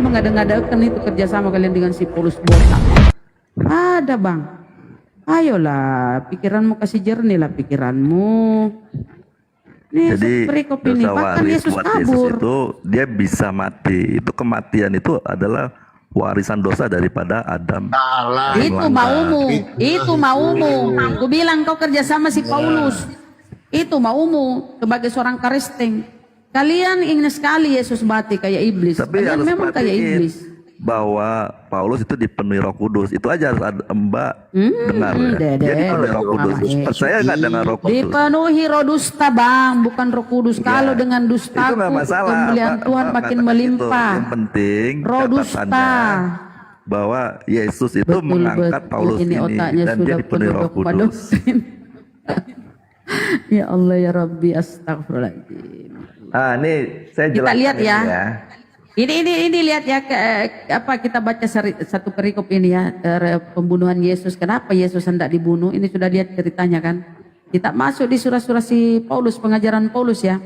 mengada-ngadakan itu kerjasama kalian dengan si Paulus botak. Ada bang. Ayolah, pikiranmu kasih jernih lah pikiranmu. Nih, Jadi perikop ini, dosa bahkan waris Yesus buat kabur. Yesus itu dia bisa mati. Itu kematian itu adalah warisan dosa daripada Adam. Salah. Itu maumu. Aku bilang kau kerjasama si Paulus. Itu maumu sebagai seorang Kristen. Kalian ingin sekali Yesus mati kayak iblis. Tapi Kalian harus memang kayak perhatiin iblis. bahwa Paulus itu dipenuhi Roh Kudus. Itu aja harus Mbak dengar ya. Dede. Dia dipenuhi Roh Kudus. Percaya nggak dengan Roh Kudus? Dipenuhi roh dusta bang, bukan roh kudus. Kalau dengan Itu dustaku, nggak masalah. kemuliaan Mbak Tuhan makin katakan itu. melimpah. Yang penting Roh dusta. catatannya bahwa Yesus itu mengangkat Paulus ini otaknya dan dia sudah dipenuhi penuh Roh dogma Kudus. doktrin. Ya Allah ya Rabbi, astagfirullahaladzim. Ah, ini saya Kita jelaskan lihat ini ya. Ini lihat ya apa kita baca satu perikop ini ya, pembunuhan Yesus. Kenapa Yesus hendak dibunuh? Ini sudah lihat ceritanya kan. Kita masuk di surah-surah si Paulus, pengajaran Paulus ya.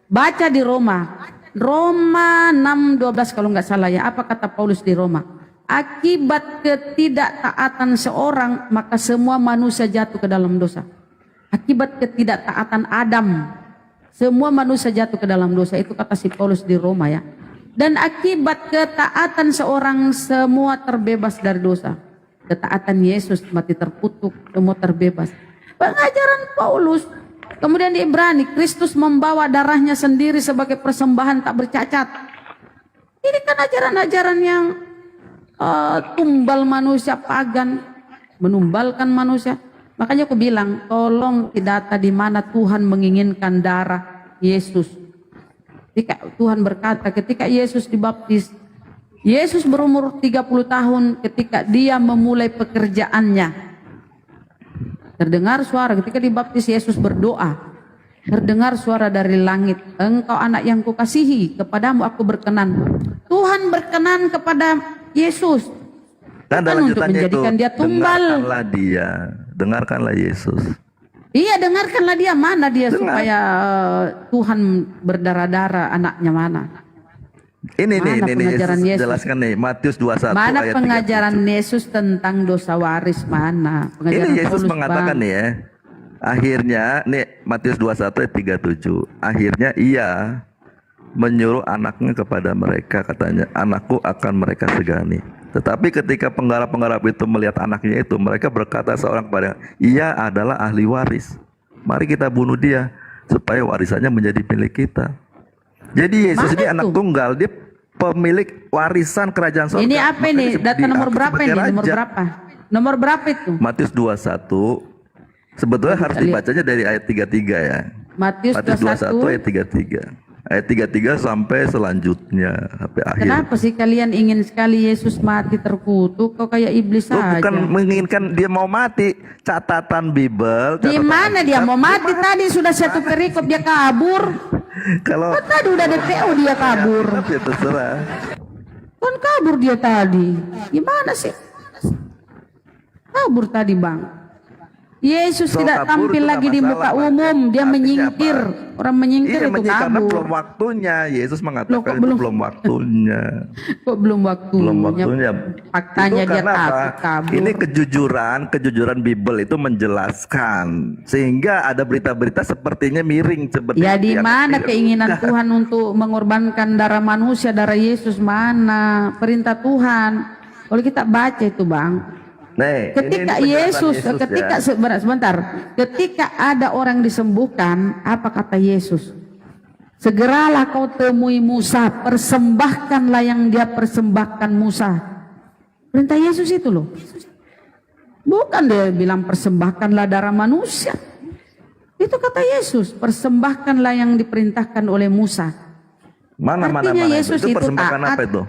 Baca di Roma 6:12 kalau nggak salah ya. Apa kata Paulus di Roma? Akibat ketidaktaatan seorang maka semua manusia jatuh ke dalam dosa. Akibat ketidaktaatan Adam semua manusia jatuh ke dalam dosa. Itu kata si Paulus di Roma ya. Dan akibat ketaatan seorang semua terbebas dari dosa. Ketaatan Yesus mati terkutuk, semua terbebas. Pengajaran Paulus. Kemudian di Ibrani, Kristus membawa darahnya sendiri sebagai persembahan tak bercacat. Ini kan ajaran-ajaran yang tumbal manusia pagan, menumbalkan manusia. Makanya aku bilang, tolong data di mana Tuhan menginginkan darah Yesus. Ketika Tuhan berkata, ketika Yesus dibaptis, Yesus berumur 30 tahun ketika dia memulai pekerjaannya. Terdengar suara ketika dibaptis Yesus berdoa. Terdengar suara dari langit, engkau anak yang kukasihi, kepadamu aku berkenan. Tuhan berkenan kepada Yesus. Dan Bukan untuk menjadikan dia tumbal. Dengarkanlah Yesus. Iya, dengarkanlah dia. Mana dia supaya Tuhan berdarah-darah, anaknya mana? Ini pengajaran Yesus? Jelaskan nih Matius 21 Mana ayat pengajaran 37. Yesus tentang dosa waris? Mana pengajaran Ini Yesus Paulus, mengatakan Bang? nih ya. Akhirnya nih Matius 21 ayat 37. Akhirnya ia menyuruh anaknya kepada mereka, katanya, anakku akan mereka segani. Tetapi ketika penggarap-penggarap itu melihat anaknya itu, mereka berkata seorang kepada, ia adalah ahli waris. Mari kita bunuh dia supaya warisannya menjadi milik kita. Jadi Yesus Mana ini itu? anak tunggal, dia pemilik warisan kerajaan surga. Ini apa Makanya ini? Data nomor diangkat berapa sebagai ini? Nomor raja. berapa? Nomor berapa itu? Matius 21 sebetulnya harus dibacanya dari ayat 33 ya. Matius 21 ayat 33. Ayat 33 sampai selanjutnya sampai akhir. Kenapa sih kalian ingin sekali Yesus mati terkutuk? Kok kayak iblis Lu saja? bukan menginginkan dia mau mati. Catatan Bible. Di mana dia mau mati? Tadi sudah satu perikop dia kabur. Kalau Kan tadi udah DPO dia kabur. ya terserah. Kan kabur dia tadi. Gimana sih? Kabur tadi bang. Yesus So, tidak kabur tampil itu lagi nggak di muka masalah, Pak. umum. Dia Artinya menyingkir. apa? Orang menyingkir Iya, itu karena kabur. belum waktunya. Yesus Loh, mengatakan kok itu belum? belum waktunya. Kok belum waktunya? Belum waktunya. Faktanya Itu dia karena apa? kabur. Ini kejujuran Bible itu menjelaskan sehingga ada berita-berita sepertinya miring seperti Ya di yang mana miring. keinginan Tuhan untuk mengorbankan darah manusia, darah Yesus mana? Perintah Tuhan. Kalau kita baca itu bang. Nih, Ketika ini Yesus, penjelasan ketika ya. sebentar, ketika ada orang disembuhkan, apa kata Yesus? Segeralah kau temui Musa, persembahkanlah yang dia persembahkan Musa. Perintah Yesus itu loh. Bukan dia bilang persembahkanlah darah manusia. Itu kata Yesus, persembahkanlah yang diperintahkan oleh Musa. Mana Artinya Yesus itu itu persembahan taat. apa itu?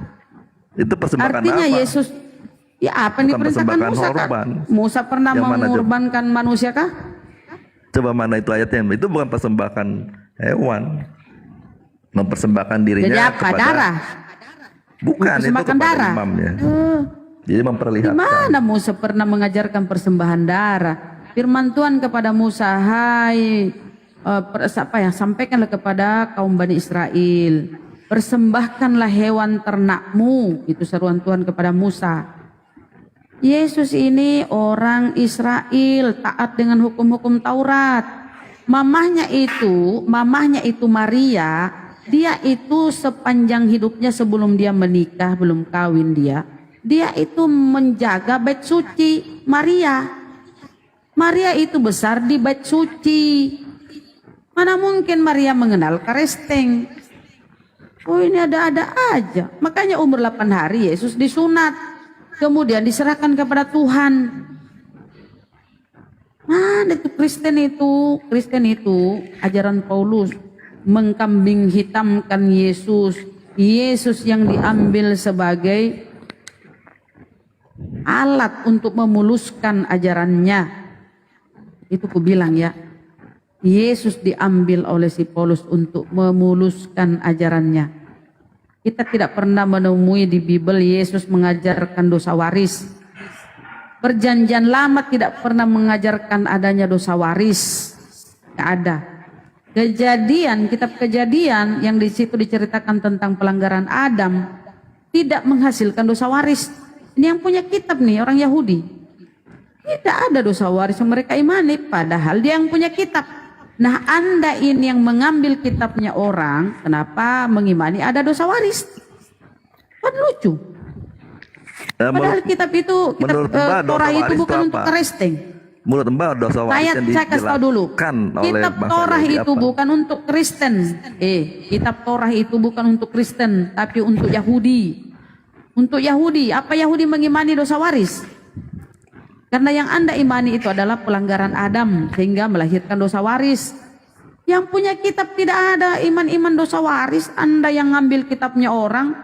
Itu persembahan Artinya apa? Yesus, ya apa yang Bukan diperintahkan persembahan Musa kan? korban. Musa pernah Yang mana, coba? mengorbankan manusia kah? Coba mana itu ayatnya? Itu bukan persembahan hewan. Mempersembahkan dirinya Jadi apa? kepada Darah? Bukan, itu Mempersembahkan kepada darah? imam ya. Jadi Di memperlihatkan. mana Musa pernah mengajarkan persembahan darah? Firman Tuhan kepada Musa, hai sampaikanlah kepada kaum Bani Israel. Persembahkanlah hewan ternakmu. Itu seruan Tuhan kepada Musa. Yesus ini orang Israel, taat dengan hukum-hukum Taurat. Mamahnya itu Maria, dia itu sepanjang hidupnya sebelum dia menikah, belum kawin dia itu menjaga bait suci. Maria itu besar di bait suci. Mana mungkin Maria mengenal karesteng? Oh, ini ada-ada aja. Makanya umur 8 hari Yesus disunat. Kemudian diserahkan kepada Tuhan. Mana itu Kristen itu? Kristen itu ajaran Paulus mengkambing hitamkan Yesus. Yesus yang diambil sebagai alat untuk memuluskan ajarannya. Itu ku bilang ya. Yesus diambil oleh si Paulus untuk memuluskan ajarannya. Kita tidak pernah menemui di Bible Yesus mengajarkan dosa waris. Perjanjian lama tidak pernah mengajarkan adanya dosa waris. Tidak ada. Kitab Kejadian yang di situ diceritakan tentang pelanggaran Adam tidak menghasilkan dosa waris. Ini yang punya kitab nih, orang Yahudi. Tidak ada dosa waris yang mereka imani, padahal dia yang punya kitab. Nah, Anda ini yang mengambil kitabnya orang, kenapa mengimani ada dosa waris? Kan lucu. Padahal kitab itu, Torah itu bukan untuk karesteng. Menurut Mbak, dosa waris yang Saya kasih tahu dulu. oleh Kitab bangsa Torah Yahudi itu apa? bukan untuk Kristen. Kitab Torah itu bukan untuk Kristen, tapi untuk Yahudi. Untuk Yahudi, apa Yahudi mengimani dosa waris? Karena yang Anda imani itu adalah pelanggaran Adam sehingga melahirkan dosa waris. Yang punya kitab tidak ada iman-iman dosa waris. Anda yang ngambil kitabnya orang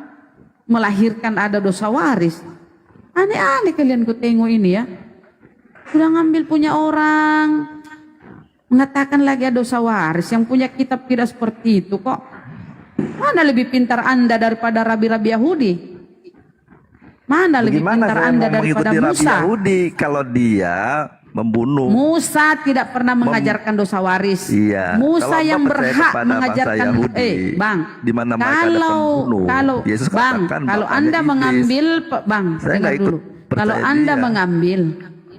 melahirkan ada dosa waris. Aneh-aneh kalian ku tengok ini ya. Sudah ngambil punya orang, mengatakan lagi ada dosa waris. Yang punya kitab tidak seperti itu kok. Mana lebih pintar Anda daripada rabi-rabi Yahudi? Mana lebih Bagaimana pintar saya Anda mau daripada mengikuti Rabi Musa? Yahudi kalau dia membunuh? Musa tidak pernah mengajarkan dosa waris. Iya. Musa Kalau yang Anda percaya berhak kepada mengajarkan. bangsa Yahudi, Bang, di mana mereka ada pembunuh, kalau Yesus Bang, katakan kalau bapaknya Anda iblis. mengambil, Bang, Saya dengar nggak ikut dulu. percaya Kalau Anda dia. mengambil,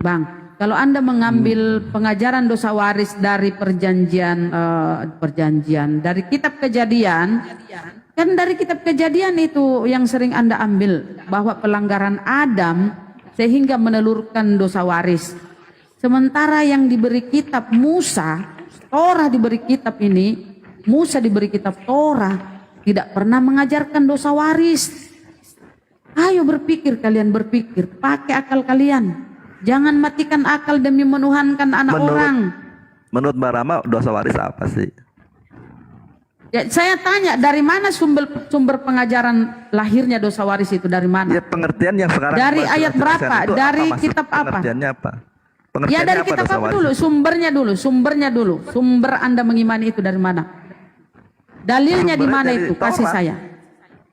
Bang, kalau Anda mengambil pengajaran dosa waris dari perjanjian dari kitab Kejadian, kan dari kitab Kejadian itu yang sering Anda ambil bahwa pelanggaran Adam sehingga menelurkan dosa waris. Sementara yang diberi kitab Musa, Torah diberi kitab ini, Musa diberi kitab Torah, tidak pernah mengajarkan dosa waris. Ayo berpikir, kalian berpikir, pakai akal kalian. Jangan matikan akal demi menuhankan anak orang. Menurut Mbak Rama, dosa waris apa sih? Ya, saya tanya, dari mana sumber pengajaran lahirnya dosa waris itu, dari mana? Ya pengertian yang sekarang Dari Mbak ayat jelaskan berapa? itu Dari maksud kitab apa? Pengertiannya apa? Ya Pengertiannya dari kitab dosa apa waris? dulu? Sumbernya dulu. Sumber Anda mengimani itu dari mana? Dalilnya di Sumbernya mana dari itu? Kasih Taurat. saya.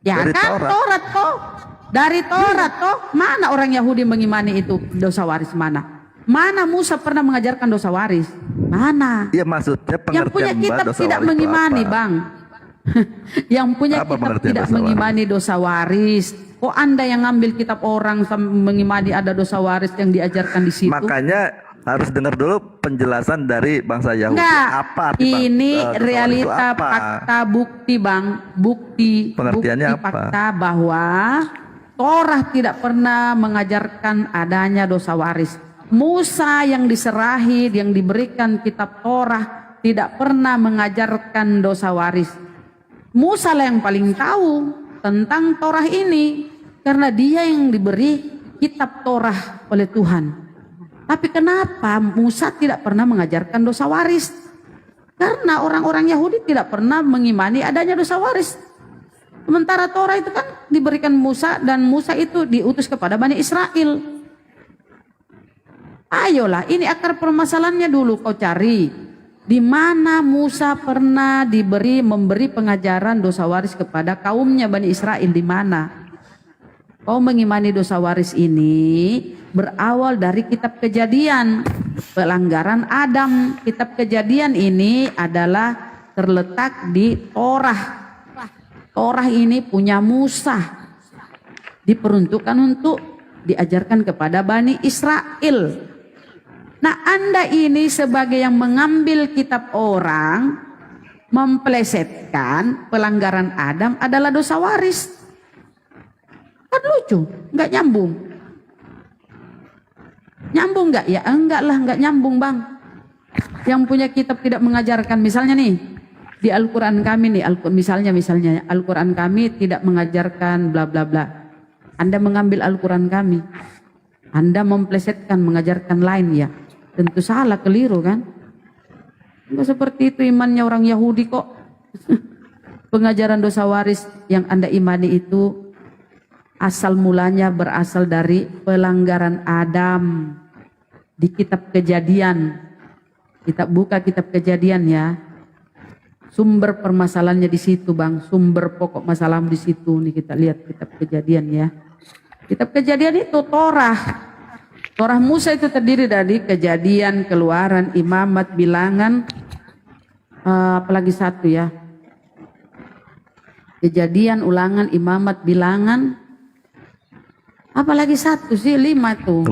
Ya Dari kan Taurat. Taurat kok. Dari Taurat toh, mana orang Yahudi mengimani itu dosa waris mana? Mana Musa pernah mengajarkan dosa waris? Mana? Iya maksudnya pengertian Yang punya Mbak kitab dosa tidak waris itu mengimani, apa? Bang. Yang punya Apa kitab pengertian tidak dosa mengimani dosa waris. Kok Anda yang ngambil kitab orang mengimani ada dosa waris yang diajarkan di situ? Makanya harus dengar dulu penjelasan dari bangsa Yahudi. Enggak, Apa arti ini dosa waris itu realita, apa? fakta, bukti, Bang. Bukti Pengertiannya apa? fakta bahwa Torah tidak pernah mengajarkan adanya dosa waris. Musa yang diserahi, yang diberikan kitab Torah tidak pernah mengajarkan dosa waris. Musa lah yang paling tahu tentang Torah ini karena dia yang diberi kitab Torah oleh Tuhan. Tapi kenapa Musa tidak pernah mengajarkan dosa waris? Karena orang-orang Yahudi tidak pernah mengimani adanya dosa waris. Sementara Torah itu kan diberikan Musa dan Musa itu diutus kepada Bani Israel. Ayolah, ini akar permasalahannya dulu kau cari. Di mana Musa pernah memberi pengajaran dosa waris kepada kaumnya Bani Israel, di mana? Kau mengimani dosa waris ini berawal dari kitab Kejadian, pelanggaran Adam. Kitab Kejadian ini adalah terletak di Torah. Torah ini punya Musa, diperuntukkan untuk diajarkan kepada Bani Israel. Nah, Anda ini sebagai yang mengambil kitab orang, memplesetkan pelanggaran Adam adalah dosa waris. Kan lucu, nggak nyambung. Nyambung nggak? Ya enggak lah, nggak nyambung bang. Yang punya kitab tidak mengajarkan, misalnya nih, di Al-Quran kami nih, misalnya Al-Quran kami tidak mengajarkan bla bla bla. Anda mengambil Al-Quran kami, Anda memplesetkan, mengajarkan lain ya. Tentu salah, keliru kan? Enggak seperti itu imannya orang Yahudi kok. Pengajaran dosa waris yang Anda imani itu asal mulanya berasal dari pelanggaran Adam. Di kitab Kejadian, kita buka kitab Kejadian ya. Sumber permasalahannya di situ bang, sumber pokok masalah di situ nih, kita lihat kitab Kejadian ya. Kitab Kejadian itu Torah. Torah Musa itu terdiri dari Kejadian, Keluaran, Imamat, Bilangan, apalagi satu ya. Kejadian, Ulangan, Imamat, Bilangan, apalagi satu sih, 5 tuh.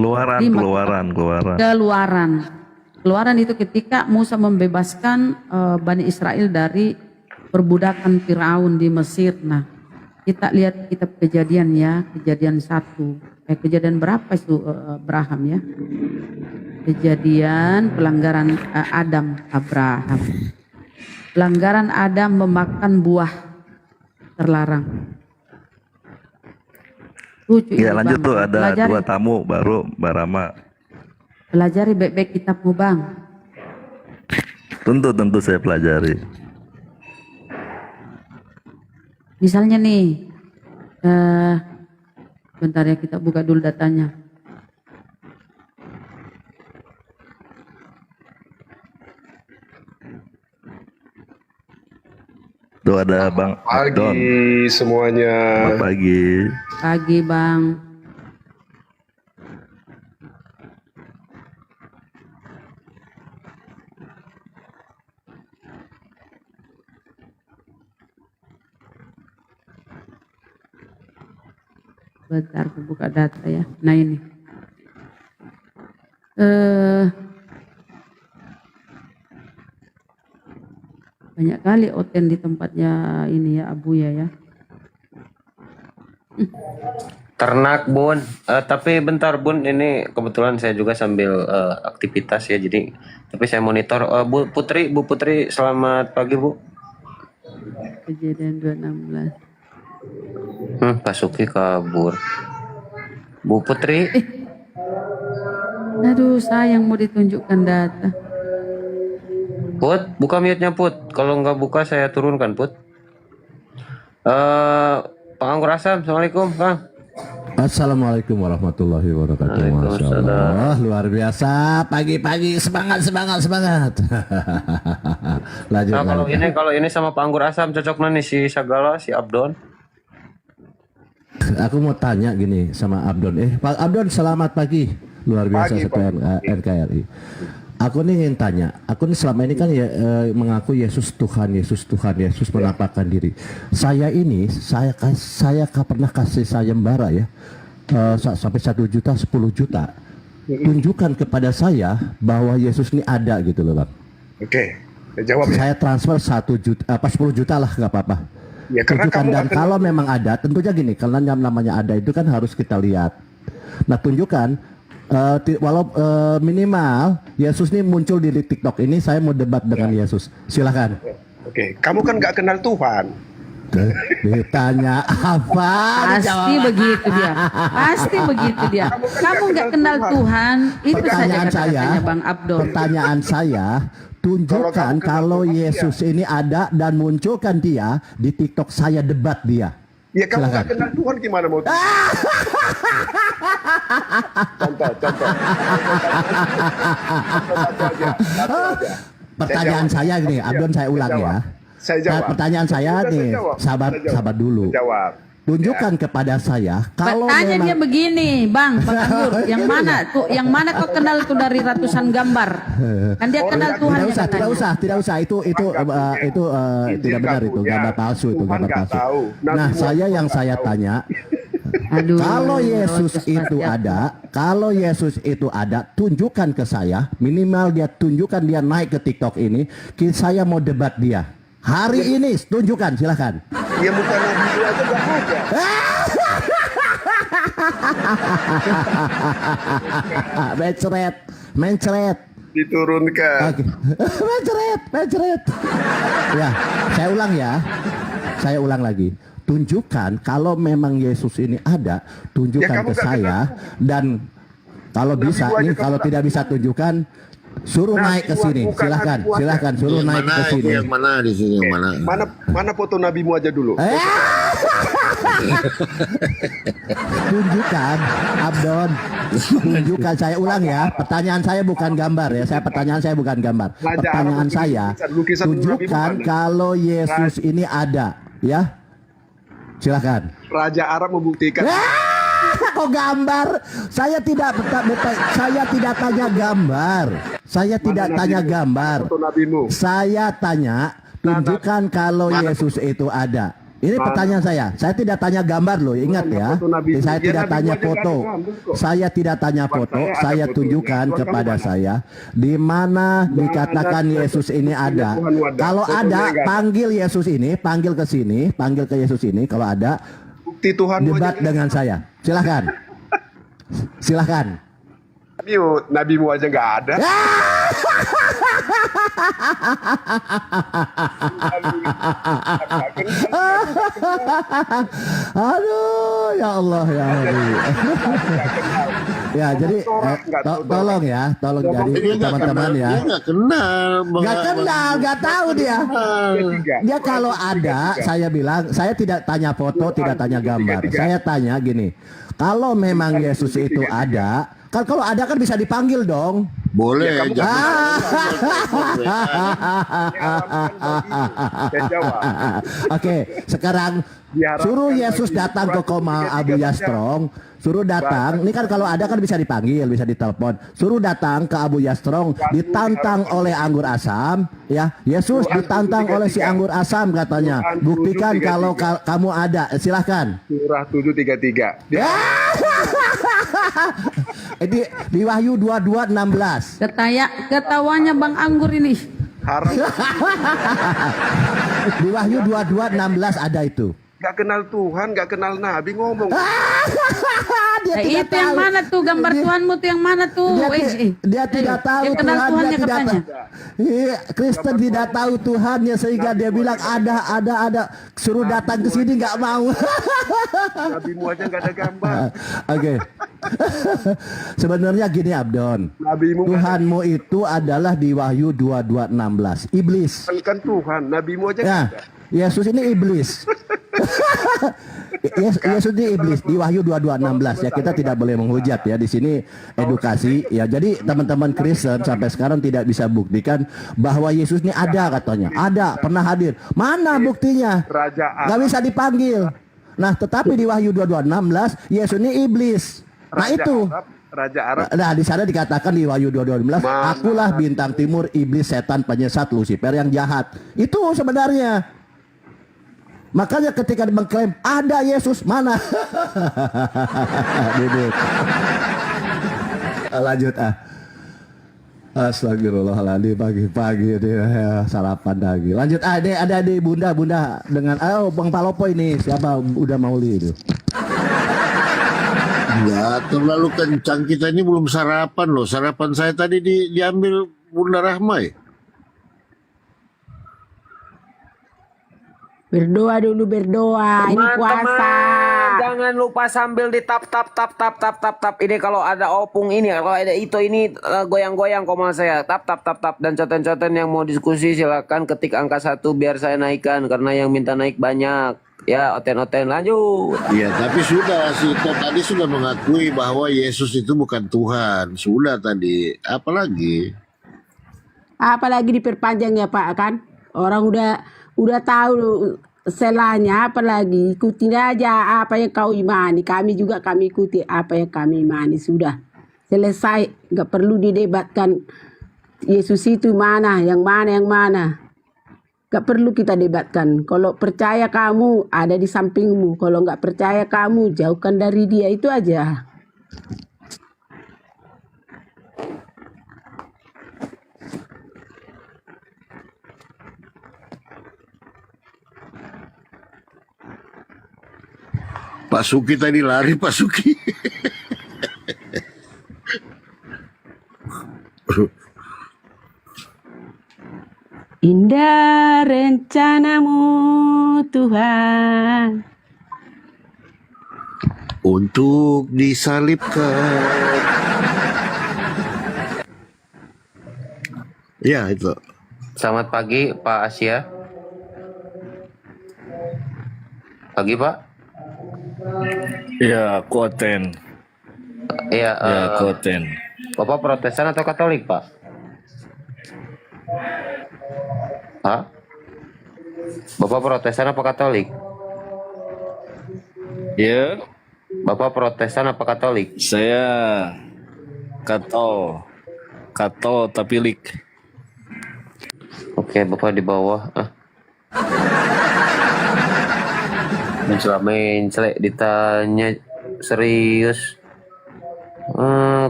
Keluaran itu ketika Musa membebaskan Bani Israel dari perbudakan Firaun di Mesir. Nah, kita lihat kitab Kejadian ya, Kejadian 1. Kejadian berapa itu Abraham ya? Kejadian pelanggaran Adam, Abraham. Pelanggaran Adam memakan buah terlarang. Lucu Ya ini, lanjut bang. tuh, ada Pelajari. 2 tamu baru Mbak Rama. Pelajari baik-baik kitabmu bang. Tentu saya pelajari. Misalnya nih, bentar ya, kita buka dulu datanya. Tuh ada Bang Don. Pagi semuanya. Selamat pagi. Pagi bang. Bentar, aku buka data ya. Nah ini. Banyak kali Oten di tempatnya ini ya, Abuya ya. Ternak Bun, tapi bentar Bun, ini kebetulan saya juga sambil aktivitas ya, jadi tapi saya monitor. Bu Putri, selamat pagi Bu. Kejadian 216. Pak Suki kabur. Bu Putri, Aduh, sayang mau ditunjukkan data. Put, buka mute-nya Put. Kalau nggak buka saya turunkan Put. Pak Anggur Asam, Assalamualaikum Kang. Assalamualaikum warahmatullahi wabarakatuh. Masya Allah, luar biasa. Pagi-pagi semangat. Lanjut. Nah, kalau ini sama Pak Anggur Asam cocok nih si Sagala, si Abdon. Aku mau tanya gini sama Abdon. Pak Abdon, selamat pagi. Luar biasa NKRI. Aku nih ingin tanya. Aku nih selama ini kan ya mengaku Yesus Tuhan, Yesus menampakkan diri. Saya pernah kasih sayembara ya. Sampai 1 juta, 10 juta. Tunjukkan kepada saya bahwa Yesus ini ada gitu loh, Bang. Oke, jawab ya. Saya transfer 1 juta, 10 juta lah, nggak apa-apa. Ya, karena Tunjukkan, kamu dan akan- kalau memang ada, tentunya gini, karena yang namanya ada itu kan harus kita lihat. Nah, tunjukkan, minimal Yesus ini muncul di TikTok ini, saya mau debat dengan Yesus. Silakan. Oke, kamu kan nggak kenal Tuhan. Ditanya apa? Pasti begitu dia. Pasti begitu dia. Kamu nggak kenal Tuhan, itu saja Pertanyaan saya, kata-katanya Bang Abdul. pertanyaan saya, tunjukkan kalau Yesus ini ada dan munculkan dia di TikTok, saya debat dia. Ya kamu Silakan. nggak kenal Tuhan gimana mau? Contoh. Pertanyaan saya gini, Abdon, saya ulang ya. Saya jawab. Pertanyaan saya Sudah nih, jawab. sabar dulu. Jawab. tunjukkan kepada saya kalau Tanya dia memang begini, Bang Anggur, yang mana tuh, yang mana kau kenal tuh dari ratusan gambar? Kan dia kenal Tuhan. tidak usah itu tidak benar itu gambar palsu itu Tuhan gambar nggak palsu. tahu. Nabi Nah, Muhammad saya yang nggak saya tahu. tanya, Aduh. kalau Yesus itu ada, tunjukkan ke saya, minimal dia tunjukkan dia naik ke TikTok ini, saya mau debat dia. Hari ini tunjukkan, silakan. Ya bukan Nabi itu aja nggak ada. Mencret. Diturunkan. Oke. Mencret. Ya, saya ulang lagi. Tunjukkan kalau memang Yesus ini ada, tunjukkan Ya, kamu ke nggak saya dan kalau Nabi bisa gua aja nih, kamu kalau nggak tidak bisa tunjukkan, suruh Nabi naik ke gua sini. bukan Silakan, Nabi gua aja. silakan suruh Yang naik mana ke itu sini. yang mana di sini yang mana? Mana foto nabimu aja dulu. Tunjukkan, Abdon. Tunjukkan, saya ulang ya. Pertanyaan saya bukan gambar ya. Pertanyaan saya bukan gambar. Raja Pertanyaan Arab saya, lukisan Nabi tunjukkan Muhammad. kalau Yesus ini ada, ya. Silakan. Raja Arab membuktikan. Kok gambar? Saya tidak tanya gambar. Saya tidak Mana tanya nabimu? gambar. Foto nabimu. Saya tanya, tunjukkan kalau Yesus itu ada. Ini pertanyaan saya. Saya tidak tanya gambar loh, ingat Mana ya. foto nabimu? Saya Ya, tidak nabimu tanya aja nggak ada foto. gambar kok. Saya tidak tanya Buat foto. saya ada Saya fotonya. tunjukkan Tuhan kepada kamu mana? saya di mana dikatakan ada Yesus ini ada. Tuhan wadah. Kalau Fotonya ada, nggak ada. panggil Yesus ini, panggil ke sini, panggil ke Yesus ini. Kalau ada, Bukti Tuhan debat dengan saya. Silakan. Silakan. Nabimu aja nggak ada. Aduh, ya Allah ya Allah. Ya, jadi tolong ya, tolong jadi Dia nggak teman-teman kenal, ya. Dia nggak kenal. Nggak kenal, nggak tahu dia. Dia kalau ada, saya bilang, saya tidak tanya foto, tidak tanya gambar. Saya tanya gini, kalau memang Yesus itu ada, kan kalau ada kan bisa dipanggil dong. Boleh. Ya, kamu jangan- Saya jawab. Oke, sekarang Diharapkan suruh Yesus bagi datang ke koma Abu Yastrong. Suruh datang, ini kan kalau ada kan bisa dipanggil, bisa ditelepon. Suruh datang ke Abu Yastrong, ditantang oleh anggur asam, ya. Yesus ditantang oleh si anggur asam katanya. Buktikan kalau kamu ada. Silahkan. Surah 7:33. Di Wahyu 22:16. Ketawanya Bang Anggur ini. Harap Di Wahyu 22:16 ada itu. nggak kenal Tuhan, nggak kenal Nabi ngomong. Dia tidak Itu yang tahu. mana tuh gambar Dia- Tuhanmu tuh yang mana tuh? Dia tidak tahu Dia kenal Tuhan, Tuhannya dia tidak katanya. Iya, Kristen tidak tahu Tuhannya sehingga dia bilang ada, suruh datang ke sini nggak mau. Nabimu aja nggak ada gambar. Oke. Sebenarnya gini Abdon, Nabimu nggak ada. Tuhanmu itu adalah di Wahyu 22:16. Iblis. Kan Tuhan, nabimu aja Ya, nggak ada. Yesus ini iblis. Yesus ini iblis di Wahyu 22:16 ya, kita tidak boleh menghujat ya, di sini edukasi ya. Jadi teman-teman Kristen sampai sekarang tidak bisa buktikan bahwa Yesus ini ada katanya. Ada, pernah hadir. Mana buktinya? Raja Gak Arab. bisa dipanggil. Nah, tetapi di Wahyu 22:16 Yesus ini iblis. Nah, itu. Raja Arab. Nah, di sana dikatakan di Wahyu 22:16, Mana? akulah bintang timur, iblis, setan, penyesat, Lucifer yang jahat. Itu sebenarnya. Makanya ketika mengklaim ada Yesus, mana? Duduk. Lanjut ah. Astagfirullahaladzim, pagi-pagi dia sarapan lagi. Lanjut ada di bunda dengan Bang Palopo ini siapa udah mauli itu. Ya, terlalu kencang, kita ini belum sarapan loh. Sarapan saya tadi diambil Bunda Rahmai. Berdoa dulu, berdoa. Ini puasa. Teman-teman, jangan lupa sambil di tap. Ini kalau ada opung ini, kalau ada itu ini goyang-goyang komal saya. Tap. Dan conten-conten yang mau diskusi silakan ketik angka 1 biar saya naikkan karena yang minta naik banyak. Ya, oten-oten lanjut. Iya, tapi sudah si Ito tadi sudah mengakui bahwa Yesus itu bukan Tuhan. Sudah tadi. Apalagi? Apalagi diperpanjang ya Pak kan? Orang udah tahu selanya apalagi ikutin aja apa yang kau imani. Kami juga kami ikuti apa yang kami imani. Sudah selesai, nggak perlu didebatkan Yesus itu mana, yang mana, yang mana. Nggak perlu kita debatkan. Kalau percaya kamu ada di sampingmu, kalau nggak percaya kamu jauhkan dari dia, itu aja. Pak Suki tadi lari, Pak Suki. Indah rencanamu Tuhan. Untuk disalibkan. Ya itu. Selamat pagi Pak Asia. Pagi Pak. Ya, Koten. Iya. Ya, Koten. Bapak Protestan atau Katolik Pak? Hah? Bapak Protestan apa Katolik? Ya, Bapak Protestan apa Katolik? saya Katol tapi lik. Oke, Bapak di bawah. Mencelak ditanya serius.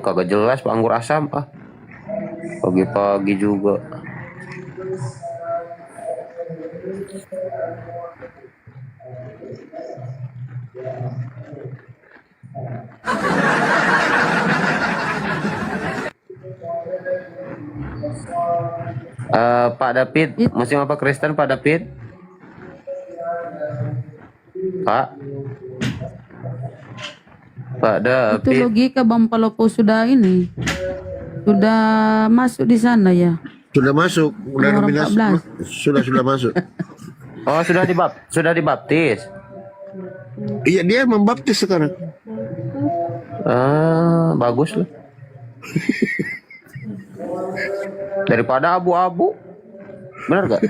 Kagak jelas Pak Anggur Asam. Pagi-pagi juga. Pak David, Muslim apa Kristen Pak David? Pak Itu David. logika Bang Palopo sudah ini. Sudah masuk di sana ya. Sudah masuk, udah Nomor nominasi. 14. Sudah masuk. Oh, sudah dibaptis. Iya, dia membaptis sekarang. Bagus loh. Daripada abu-abu. Benar gak?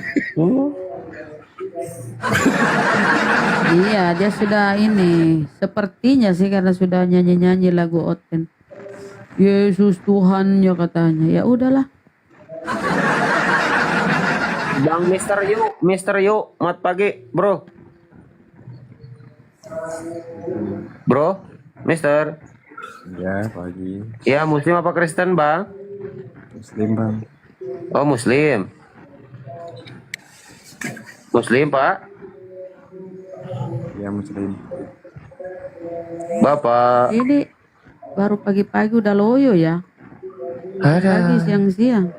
Iya, dia sudah ini. Sepertinya sih karena sudah nyanyi-nyanyi lagu Oten. Yesus Tuhan ya katanya. Ya udahlah. Bang Mister Yu, mat pagi, bro. Bro, Mister. Ya, pagi. Ya, Muslim apa Kristen, Bang? Muslim, Bang. Oh, Muslim. Muslim, Pak. Ya, Muslim. Bapak. Ini baru pagi-pagi udah loyo ya. Pagi siang-siang.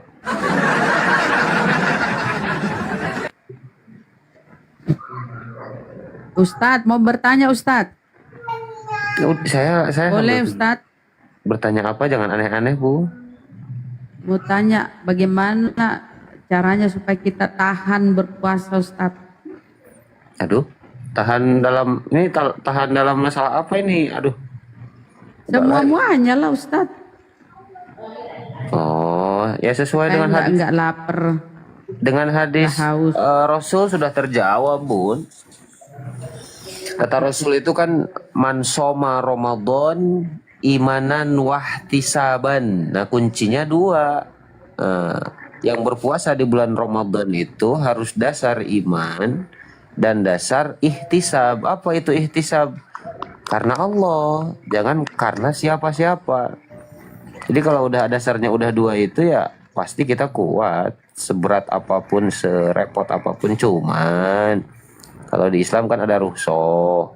Ustadz mau bertanya Ustadz. Saya Boleh sambil Ustadz. bertanya apa, jangan aneh-aneh, Bu. Mau tanya bagaimana caranya supaya kita tahan berpuasa Ustadz. Aduh, tahan dalam masalah apa ini? Aduh. Semua-muanya lah Ustadz. Oh, ya sesuai Kayak dengan hadis. enggak lapar. Dengan hadis Nggak haus. Rasul sudah terjawab, Bun. Kata Rasul itu kan man soma Ramadan imanan wahtisaban. Nah, kuncinya dua. Yang berpuasa di bulan Ramadan itu harus dasar iman dan dasar ihtisab. Apa itu ihtisab? Karena Allah, jangan karena siapa-siapa. Jadi kalau udah dasarnya udah dua itu ya pasti kita kuat. Seberat apapun, serepot apapun, cuman kalau di Islam kan ada rukhsah.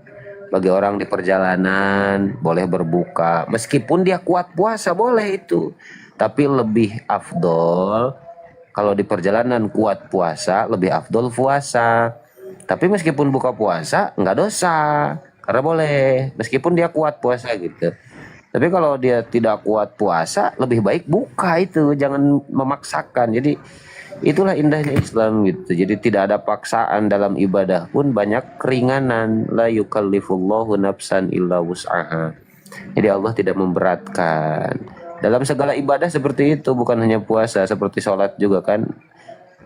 Bagi orang di perjalanan boleh berbuka. Meskipun dia kuat puasa boleh itu. Tapi lebih afdol kalau di perjalanan kuat puasa, lebih afdol puasa. Tapi meskipun buka puasa nggak dosa. Karena boleh meskipun dia kuat puasa gitu. Tapi kalau dia tidak kuat puasa, lebih baik buka itu, jangan memaksakan. Jadi itulah indahnya Islam gitu. Jadi tidak ada paksaan dalam ibadah pun, banyak keringanan. La yukallifullahu nafsan illa wus'aha. Jadi Allah tidak memberatkan. Dalam segala ibadah seperti itu, bukan hanya puasa, seperti sholat juga kan.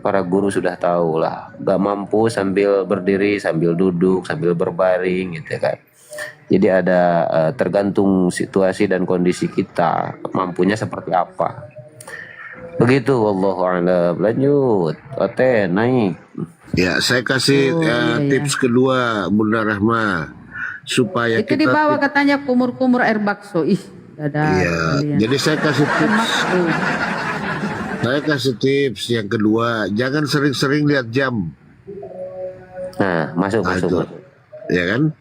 para guru sudah tahu lah, gak mampu sambil berdiri, sambil duduk, sambil berbaring gitu kan. Jadi ada tergantung situasi dan kondisi kita mampunya seperti apa. Begitu, wallahu a'lam. Lanjut, Ote naik. Ya, saya kasih iya. tips kedua, Bunda Rahma, supaya Itu kita dibawa katanya kumur-kumur air bakso. Ih, ada. Iya, jadi saya kasih tips. Saya kasih tips yang kedua, jangan sering-sering lihat jam. Nah, masuk. Ya kan?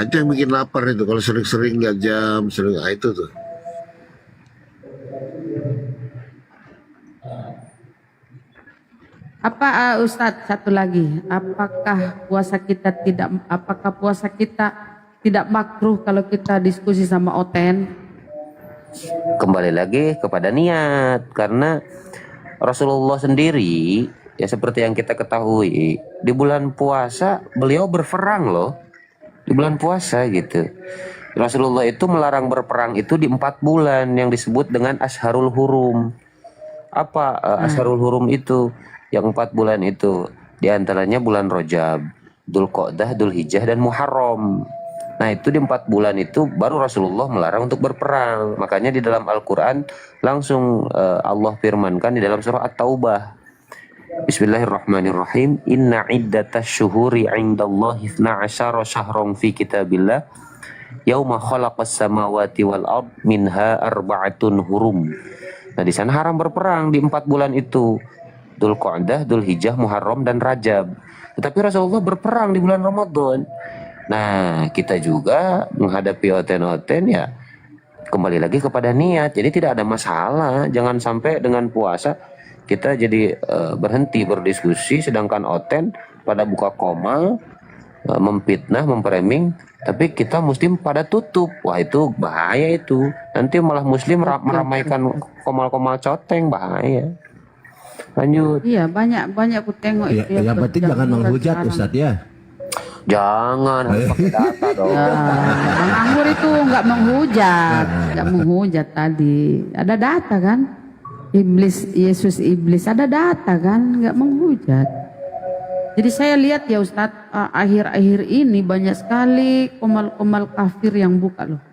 Itu yang bikin lapar itu kalau sering-sering lihat jam, itu tuh. Apa Ustadz satu lagi? Apakah puasa kita tidak makruh kalau kita diskusi sama Oten? Kembali lagi kepada niat, karena Rasulullah sendiri ya seperti yang kita ketahui di bulan puasa beliau berperang loh, di bulan puasa gitu. Rasulullah itu melarang berperang itu di 4 bulan yang disebut dengan Ashharul Hurum. Apa Ashharul Hurum itu? Yang 4 bulan itu diantaranya bulan Rajab, Dzulqa'dah, Dzulhijjah dan Muharram. Nah itu di 4 bulan itu baru Rasulullah melarang untuk berperang. Makanya di dalam Al-Quran langsung Allah firmankan di dalam surah At-Taubah, Bismillahirrahmanirrahim, Inna iddatas syuhuri indallahi 12 syahran fi kitabillah yauma khalaqas samawati wal ard minha arba'atun hurum. Nah di sana haram berperang di 4 bulan itu, Dzulqa'dah, Dzulhijjah, Muharram dan Rajab. Tetapi Rasulullah berperang di bulan Ramadan. Nah, kita juga menghadapi oten-oten ya kembali lagi kepada niat. Jadi tidak ada masalah. Jangan sampai dengan puasa kita jadi berhenti berdiskusi, sedangkan oten pada buka koma, memfitnah, memframing, tapi kita muslim pada tutup. Wah itu bahaya itu. Nanti malah muslim meramaikan komal-komal coteng, bahaya. Lanjut. Iya, banyak ku tengok Ya, itu. yang penting jangan menghujat Ustadz ya. Jangan harus pakai data dong. Ya, Bang Anggur itu nggak menghujat tadi. Ada data kan? Yesus iblis ada data kan? Nggak menghujat. Jadi saya lihat ya Ustadz, akhir-akhir ini banyak sekali komal-komal kafir yang buka loh.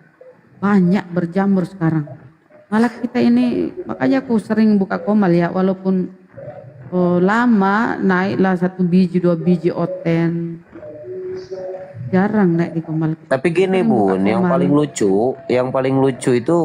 Banyak berjamur sekarang. Malah kita ini, makanya aku sering buka komal ya, walaupun lama naiklah 1 biji 2 biji oten, jarang naik di komal. Tapi gini Bun, yang paling lucu itu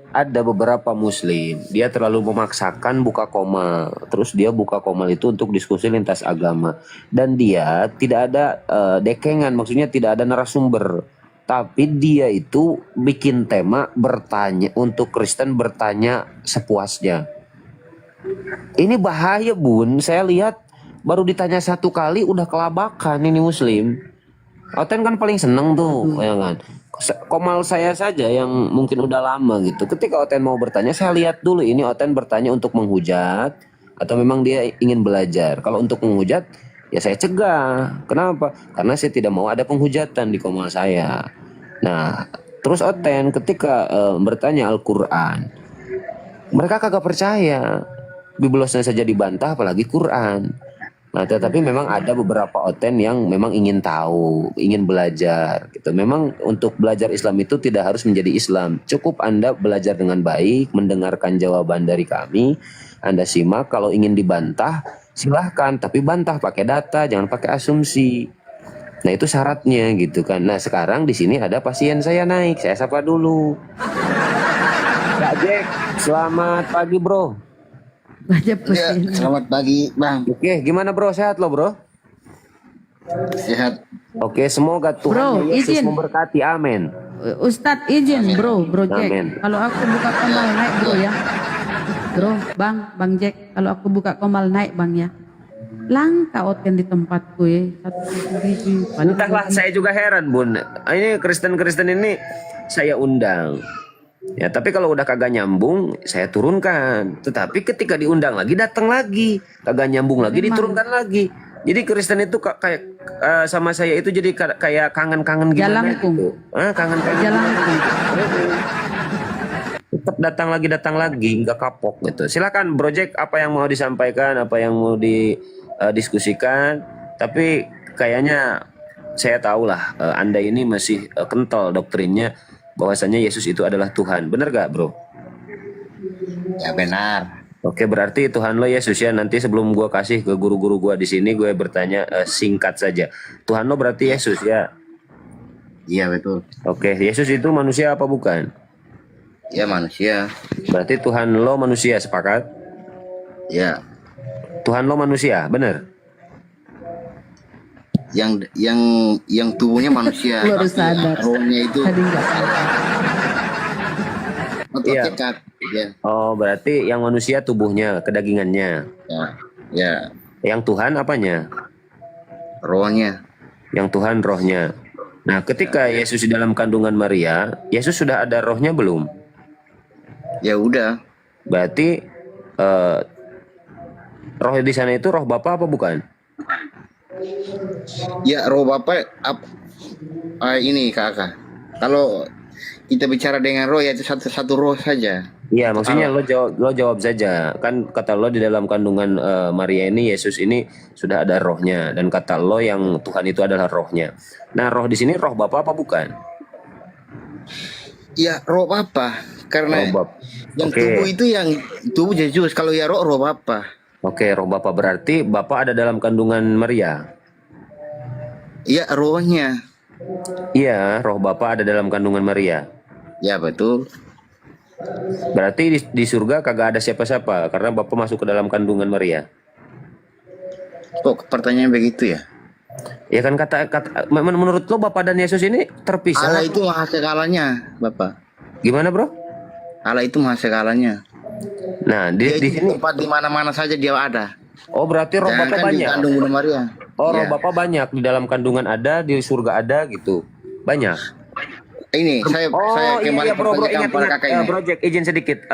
ada beberapa muslim, dia terlalu memaksakan buka komal, terus dia buka komal itu untuk diskusi lintas agama, dan dia tidak ada dekengan, maksudnya tidak ada narasumber, tapi dia itu bikin tema bertanya untuk Kristen, bertanya sepuasnya. Ini bahaya Bun, saya lihat baru ditanya 1 kali udah kelabakan ini muslim. Oten kan paling seneng tuh, ya kan. Komal saya saja yang mungkin udah lama gitu. Ketika Oten mau bertanya, saya lihat dulu ini Oten bertanya untuk menghujat atau memang dia ingin belajar. Kalau untuk menghujat, ya saya cegah. Kenapa? Karena saya tidak mau ada penghujatan di komal saya. Nah, terus Oten ketika bertanya Al-Quran, mereka kagak percaya. Biblosnya saja dibantah, apalagi Quran. Nah, tetapi memang ada beberapa oten yang memang ingin tahu, ingin belajar gitu. Memang untuk belajar Islam itu tidak harus menjadi Islam. Cukup Anda belajar dengan baik, mendengarkan jawaban dari kami, Anda simak. Kalau ingin dibantah, silahkan, tapi bantah pakai data, jangan pakai asumsi. Nah, itu syaratnya gitu kan. Nah, sekarang di sini ada pasien saya naik, saya sapa dulu. Kak Jack, selamat pagi bro. Banyak Ya, pasien. selamat pagi, Bang. Oke, gimana bro? Sehat lo bro? Sehat. Oke, semoga Tuhan Bro, Yesus izin. memberkati. Amin. Ustadz izin bro Jack. Amin. Kalau aku buka komal naik bro ya. Bro, Bang Jack. Kalau aku buka komal naik Bang ya. Langka oten di tempatku ya. 1 biji. Entahlah, saya juga heran Bun. Ini Kristen-Kristen ini saya undang. Ya, tapi kalau udah kagak nyambung, saya turunkan. Tetapi ketika diundang lagi, datang lagi. Kagak nyambung lagi, diturunkan lagi. Jadi Kristen itu kayak sama saya itu jadi kayak kangen-kangen gimana Jalangkung. gitu. Kangen-kangen. Jalangkung. tetap datang lagi, nggak kapok gitu. Silakan Bro Jack, apa yang mau disampaikan, apa yang mau didiskusikan. Tapi kayaknya saya tahu lah Anda ini masih kental doktrinnya bahwasanya Yesus itu adalah Tuhan. Benar gak Bro? Ya benar. Oke, berarti Tuhan lo Yesus ya. Nanti sebelum gua kasih ke guru-guru gua di sini, gue bertanya singkat saja. Tuhan lo berarti Yesus ya? Iya betul. Oke, Yesus itu manusia apa bukan? Ya manusia. Berarti Tuhan lo manusia, sepakat? Ya. Tuhan lo manusia, benar? Yang tubuhnya manusia. Baru sadar. Rohnya itu. Tadi nggak sadar. Ototnya Iya. Ya. Oh, berarti yang manusia tubuhnya, kedagingannya. Ya. Ya. Yang Tuhan apanya? Rohnya. Yang Tuhan rohnya. Nah, ketika Yesus di dalam kandungan Maria, Yesus sudah ada rohnya belum? Ya udah. Berarti roh di sana itu roh Bapa apa bukan? Ya roh Bapak ini kakak. Kalau kita bicara dengan roh ya itu satu roh saja. Iya, maksudnya lo jawab saja. Kan kata lo di dalam kandungan Maria ini, Yesus ini sudah ada rohnya, dan kata lo yang Tuhan itu adalah rohnya. Nah, roh di sini roh Bapa apa bukan? Ya roh Bapak karena Roh Bapa. yang Oke. tubuh itu yang tubuh Yesus. Kalau ya roh Bapak. Oke, roh Bapa berarti Bapa ada dalam kandungan Maria. Ya rohnya. Iya, roh Bapa ada dalam kandungan Maria. Ya betul. Berarti di surga kagak ada siapa-siapa karena Bapa masuk ke dalam kandungan Maria. Kok pertanyaan begitu ya? Ya kan menurut lo Bapa dan Yesus ini terpisah. Allah itu maha segalanya, Bapak. Gimana, Bro? Allah itu maha segalanya. Nah, Dia di itu sini tempat di mana-mana saja dia ada. oh berarti roh Jangan Bapa kan di banyak. kandung Bunda Maria. Oh, roh Iya. Bapa banyak di dalam kandungan ada, di surga ada gitu. Banyak. Ini saya kembali Bro, pertanyakan ingat, pada kakak ini. Bro Jack, izin sedikit.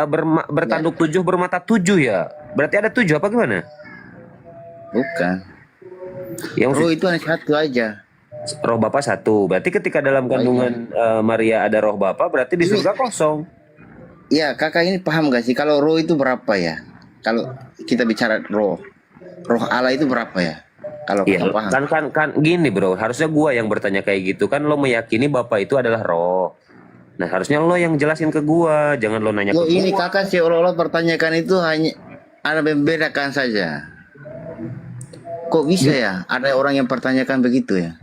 Bertanduk 7 bermata 7 ya. Berarti ada 7 apa gimana? Bukan. Yang Roh itu hanya satu aja. roh Bapa satu. Berarti ketika dalam kandungan Maria ada roh Bapa, berarti di surga kosong. Ya kakak ini paham gak sih kalau roh itu berapa ya? Kalau kita bicara roh Allah itu berapa ya? Kalau Iya, kita paham. kan gini Bro, harusnya gua yang bertanya kayak gitu. Kan lo meyakini Bapa itu adalah roh. Nah, harusnya lo yang jelasin ke gua, jangan lo nanya Loh, ke ini gua. kakak seolah-olah pertanyakan itu hanya ada membedakan saja. Kok bisa ya? Ada orang yang pertanyakan begitu ya?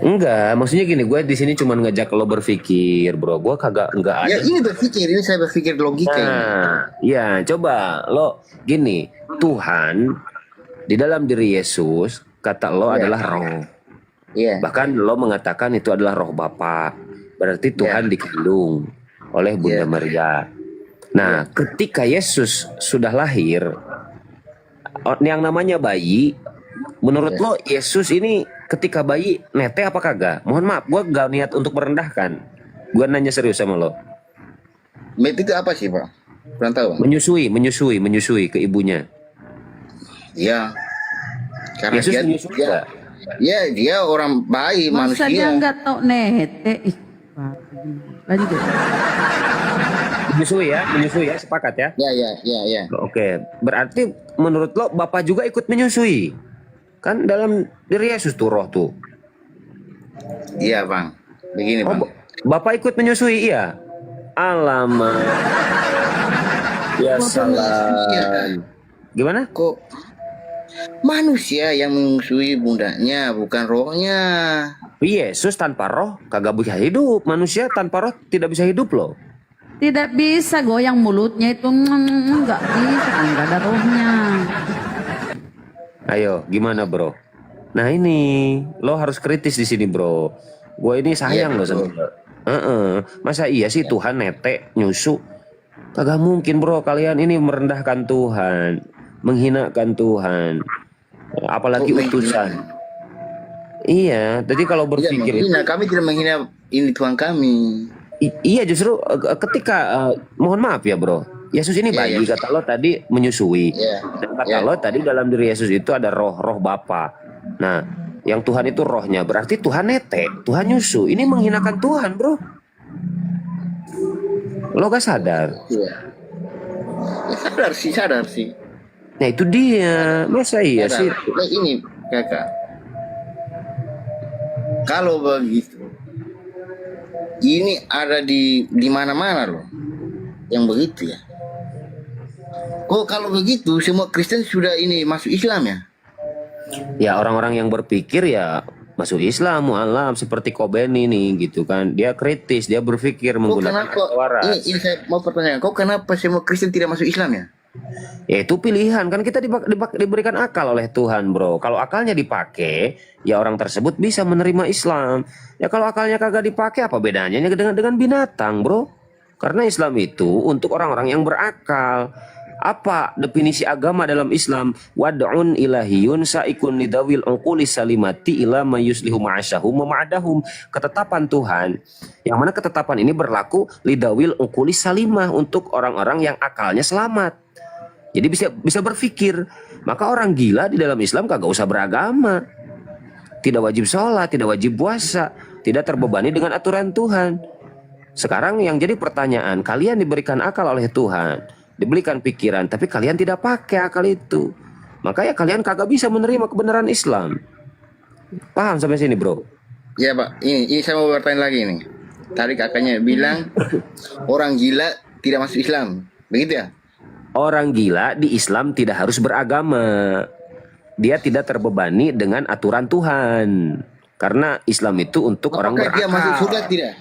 Enggak, maksudnya gini, gue di sini cuma ngajak lo berpikir, Bro. Gue enggak ada. Ya ini ini saya berpikir logika ini. Nah, ya coba lo gini, Tuhan di dalam diri Yesus kata lo adalah roh. Iya. Bahkan lo mengatakan itu adalah roh Bapa. Berarti Tuhan dikandung oleh Bunda Maria. Nah, ketika Yesus sudah lahir, yang namanya bayi, menurut lo Yesus ini ketika bayi nete apa kagak? Mohon maaf, gue gak niat untuk merendahkan. Gue nanya serius sama lo. Met itu apa sih Pak? Kurang tahu Bang. Menyusui ke ibunya. Iya. Karena Yesus menyusui nggak? dia orang bayi Masa dia manusia. nggak tahu nete? Ih, Pak, lanjut. Menyusui ya, sepakat ya? Ya. Oke, berarti menurut lo Bapak juga ikut menyusui? Kan dalam diri Yesus tuh roh tuh. Iya Bang. Begini Bang. Bapak ikut menyusui, iya? Alamak. Ya salam. Gimana? Kok manusia yang menyusui bundanya bukan rohnya? Yesus tanpa roh kagak bisa hidup. Manusia tanpa roh tidak bisa hidup loh. Tidak bisa goyang mulutnya itu, nggak bisa, nggak ada rohnya. Ayo, gimana bro? Nah ini, lo harus kritis di sini bro. Gue ini sayang lo sama lo. Masa iya sih Tuhan nete nyusu? Kagak mungkin bro. Kalian ini merendahkan Tuhan, menghinakan Tuhan, apalagi utusan. Iya, jadi kalau berpikir itu, kami tidak menghina ini Tuhan kami. iya justru ketika mohon maaf ya bro, Yesus ini bayi, kata lo tadi menyusui, dan kata lo tadi dalam diri Yesus itu ada roh Bapa. Nah, yang Tuhan itu rohnya, berarti Tuhan nete, Tuhan nyusu. Ini menghinakan Tuhan bro. Lo gak sadar? Iya. Ya, sadar sih. Nah itu dia. Masa iya sih? Nah, ini kakak, kalau begitu, ini ada di mana-mana loh, yang begitu ya. Kok kalau begitu semua Kristen sudah ini masuk Islam ya? Ya orang-orang yang berpikir ya masuk Islam, mu'alaf seperti Kobeni nih gitu kan. Dia kritis, dia berpikir Kok menggunakan kenapa? waras. Ini saya mau pertanyaan. Kok kenapa semua Kristen tidak masuk Islam ya? Ya itu pilihan kan, kita diberikan akal oleh Tuhan, bro. Kalau akalnya dipakai, ya orang tersebut bisa menerima Islam. Ya kalau akalnya kagak dipakai, apa bedanya dengan binatang, bro? Karena Islam itu untuk orang-orang yang berakal. Apa definisi agama dalam Islam? Wad'un ilahiyun sa'ikun lidawil uquli salimati ila mayuslihu ma'asyahum wa ma'adahum. Ketetapan Tuhan, yang mana ketetapan ini berlaku lidawil uquli salimah, untuk orang-orang yang akalnya selamat. Jadi bisa berpikir. Maka orang gila di dalam Islam kagak usah beragama, tidak wajib sholat, tidak wajib puasa, tidak terbebani dengan aturan Tuhan. Sekarang yang jadi pertanyaan, kalian diberikan akal oleh Tuhan, diberikan pikiran, tapi kalian tidak pakai akal itu, maka ya kalian kagak bisa menerima kebenaran Islam. Paham sampai sini, bro? Ya Pak, ini saya mau bertanya lagi nih. Tadi kakaknya bilang orang gila tidak masuk Islam, begitu ya? Orang gila di Islam tidak harus beragama. Dia tidak terbebani dengan aturan Tuhan. Karena Islam itu untuk orang Apakah berakal. dia masuk surga tidak?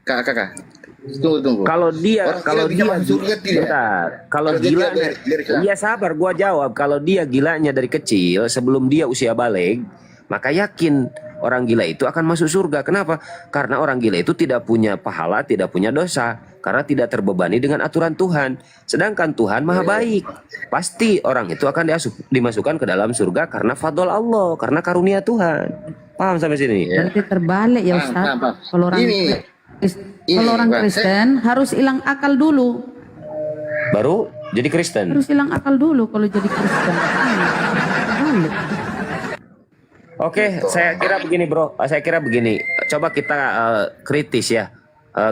Kakak. Tunggu. Kalau dia masuk surga tidak? bentar. Kalau Kalau dia gila, dari Islam. iya sabar, gua jawab. Kalau dia gilanya dari kecil sebelum dia usia balik, maka yakin orang gila itu akan masuk surga. Kenapa? Karena orang gila itu tidak punya pahala, tidak punya dosa, karena tidak terbebani dengan aturan Tuhan. Sedangkan Tuhan maha baik. Pasti orang itu akan dimasukkan ke dalam surga karena fadl Allah, karena karunia Tuhan. Paham sampai sini? Berarti terbalik ya Ustaz. Paham. Kalau orang kalau orang Pak, Kristen harus hilang akal dulu. Baru jadi Kristen. Harus hilang akal dulu kalau jadi Kristen. Terbalik. Oke, saya kira begini, bro. Saya kira begini. Coba kita kritis ya.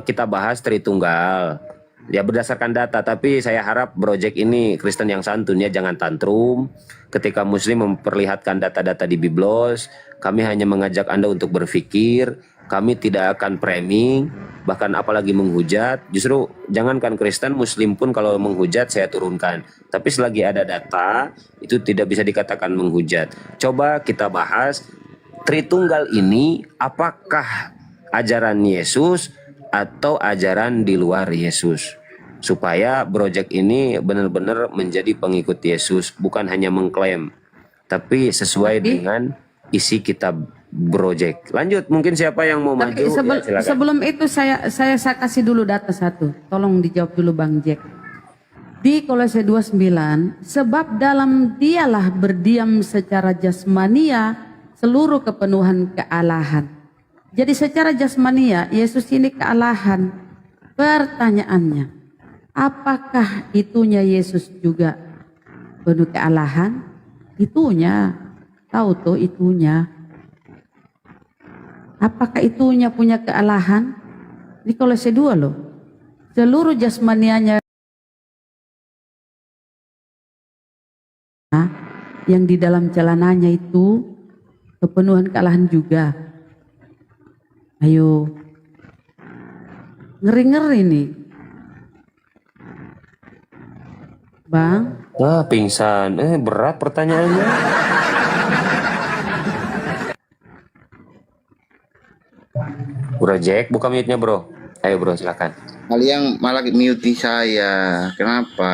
Kita bahas Tritunggal. Ya berdasarkan data, tapi saya harap project ini Kristen yang santun ya, jangan tantrum. Ketika Muslim memperlihatkan data-data di Biblos, kami hanya mengajak Anda untuk berpikir. Kami tidak akan framing, bahkan apalagi menghujat. Justru jangankan Kristen, Muslim pun kalau menghujat saya turunkan. Tapi selagi ada data, itu tidak bisa dikatakan menghujat. Coba kita bahas Tritunggal ini, apakah ajaran Yesus atau ajaran di luar Yesus, supaya project ini benar-benar menjadi pengikut Yesus, bukan hanya mengklaim, tapi sesuai dengan isi kitab project. Lanjut, mungkin siapa yang mau maju? Ya, silakan. Sebelum itu saya kasih dulu data satu. Tolong dijawab dulu Bang Jack. Di Kolose 29, sebab dalam dialah berdiam secara jasmania seluruh kepenuhan kealahan. Jadi secara jasmania, Yesus ini kealahan. Pertanyaannya, apakah itunya Yesus juga penuh kealahan? Itunya, tahu tuh itunya. Apakah itunya punya kealahan? Di Kolose 2 loh. Seluruh jasmanianya yang di dalam celananya itu kepenuhan kealahan juga. Ayo, ngeri-ngeri nih, Bang. Wah, pingsan. Berat pertanyaannya. Bro Jack, buka mute-nya, bro. Ayo, bro, silakan. Kalian malah mute saya. Kenapa?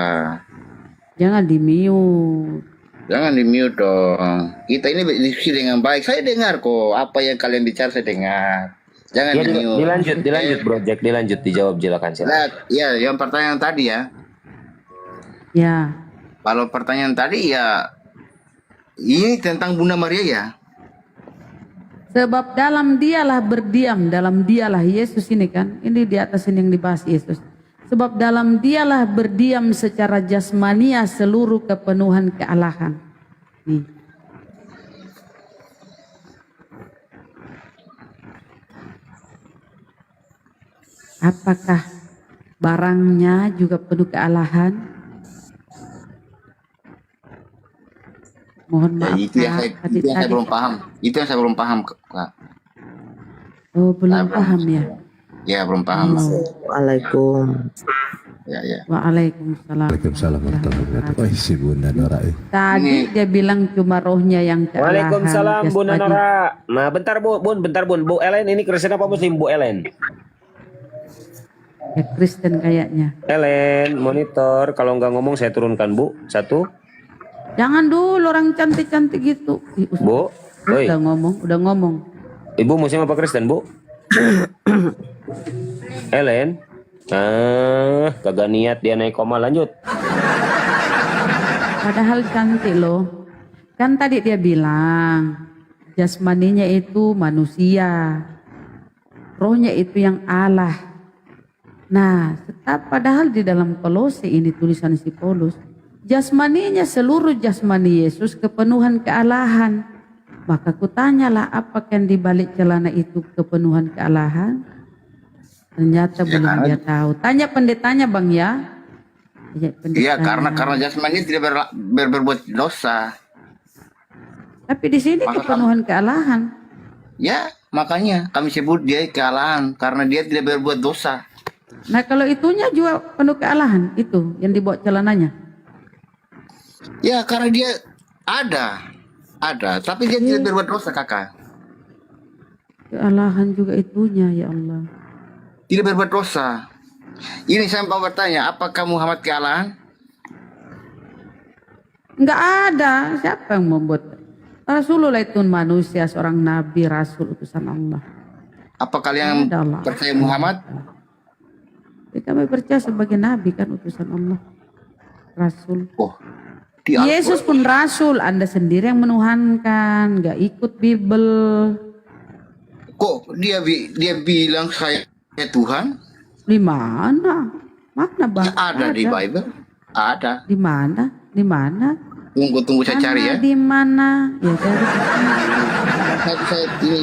Jangan di-mute. Jangan di mute dong. Kita ini diskusi dengan baik. Saya dengar kok apa yang kalian bicara, saya dengar. Jangan Ya, di mute. dilanjut, bro Jack, dilanjut, dijawab, silakan. Nah, ya, yang pertanyaan tadi ya. Ya, Kalau pertanyaan tadi ya, ini tentang Bunda Maria ya. sebab dalam dialah berdiam, dalam dialah Yesus ini kan, ini di atas ini yang dibahas Yesus. Sebab dalam dialah berdiam secara jasmania seluruh kepenuhan kealahan. Nih. Apakah barangnya juga penuh kealahan. Mohon Ya, maaf itu yang Kak, saya, itu yang saya belum paham. Itu yang saya belum paham, Kak. Oh, belum Saya belum- paham ya. Ya, belum paham. Waalaikumsalam. Ya. Waalaikumsalam. Waalaikumsalam warahmatullahi wabarakatuh. Oh, si Bunda Nora. Tadi dia bilang cuma rohnya yang kealahan. Waalaikumsalam Just Bunda lagi. Nora. Nah, bentar Bun. Bu Ellen ini Kristen apa Muslim Bu Ellen? Ya, Kristen kayaknya. Ellen, monitor. Kalau nggak ngomong saya turunkan Bu. 1. Jangan dulu orang cantik-cantik gitu. Ih, Bu. Oi. udah ngomong. Ibu Muslim apa Kristen Bu? Ellen. Kagak niat dia naik koma, lanjut. Padahal cantik loh. Kan tadi dia bilang jasmaninya itu manusia, rohnya itu yang Allah. Nah, padahal di dalam Kolose ini tulisan si Paulus, jasmaninya seluruh jasmani Yesus kepenuhan kealahan. Maka kutanyalah apakah yang dibalik celana itu kepenuhan kealahan? Ternyata belum dia tahu. Tanya pendetanya Bang ya. Iya, karena jasmani tidak berbuat dosa. Tapi di sini Maka kepenuhan kealahan. Ya, makanya kami sebut dia kealahan karena dia tidak berbuat dosa. Nah kalau itunya juga penuh kealahan itu yang dibawa celananya. Ya, karena dia ada, tapi dia tidak berbuat dosa, Kakak. Kealahan juga itunya ya Allah. Tidak berbuat dosa. Ini saya mau bertanya, apakah Muhammad kealahan? Enggak ada. Siapa yang membuat? Rasulullah itu manusia, seorang nabi, rasul, utusan Allah. Apa kalian Ada lah. percaya Muhammad? Ya, kami percaya sebagai nabi kan utusan Allah. Rasul. Oh, di Yesus pun rasul. Anda sendiri yang menuhankan. Enggak ikut Bible. Kok dia bilang saya Tuhan? Di mana? Mana Bang? Ya, ada di Bible. Ada. Di mana? Di mana? Tunggu saya cari ya. Di mana? Ya dari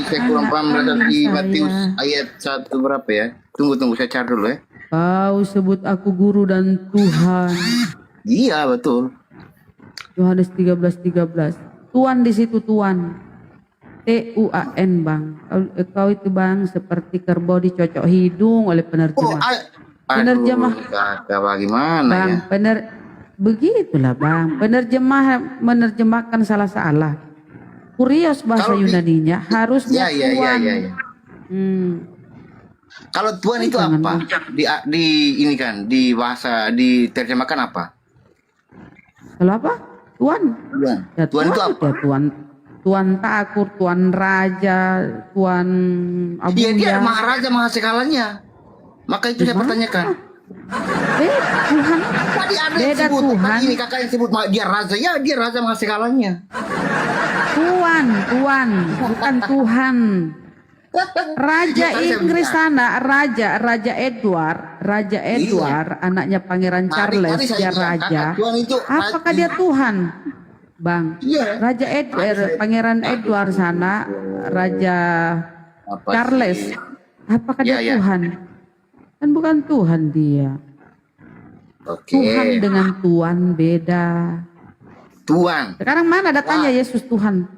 Saya kurang paham berada di Matius ayat 1 berapa ya? Tunggu saya cari dulu ya. Kau sebut aku guru dan Tuhan. Iya, betul. Yohanes 13:13. Tuhan di situ Tuhan. Tuan Bang. Kau itu Bang seperti kerbau dicocok hidung oleh penerjemah. Penerjemah. Kakak bagaimana Bang, ya? Begitulah Bang. Penerjemah menerjemahkan salah-salah. Kurios bahasa Kalau Yunaninya harusnya Tuhan. Ya. Kalau Tuhan itu Jangan, apa? Di ini kan di bahasa diterjemahkan apa? Kalau apa? Tuhan. Ya, Tuhan itu apa? Ya, Tuan Takur, Tuan Raja, Tuan Abu Iya, dia Maharaja Maha Segalanya. Maka itu saya pertanyakan. Tuhan. Tadi ada yang Beda sebut Tuhan. ini kakak yang sebut dia raja, ya dia raja Maha Segalanya. Tuan, bukan Tuhan. Raja Inggris sana, Raja Edward, anaknya Pangeran Charles, tadi saya dia bilang, raja. kakak, Tuhan itu Apakah dia Tuhan, Bang? Iya. Raja Edward, Pangeran Edward sana, Raja Apa Charles. sih? Apakah Iya, dia iya. Tuhan? Kan bukan Tuhan dia. Oke. Tuhan dengan Tuhan beda. Tuhan, Sekarang mana datanya Yesus Tuhan?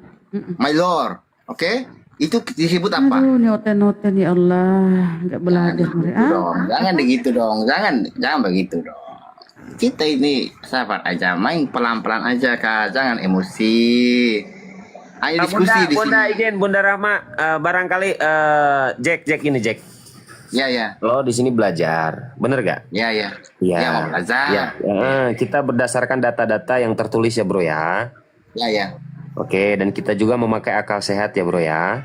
my Lord. Oke? Itu disebut apa? Aduh, noten ya Allah, nggak belajar mereka. Jangan begitu dong. Jangan begitu dong. Kita ini sabar aja, main pelan-pelan aja Kak, jangan emosi. Ayo diskusi di Bunda sini. izin, Bunda Rahma, barangkali Jack ini Jack. Ya. Lo di sini belajar, bener gak? Ya. Iya. Ya mau belajar. Ya. Kita berdasarkan data-data yang tertulis ya bro ya. Ya. Oke, dan kita juga memakai akal sehat ya bro ya.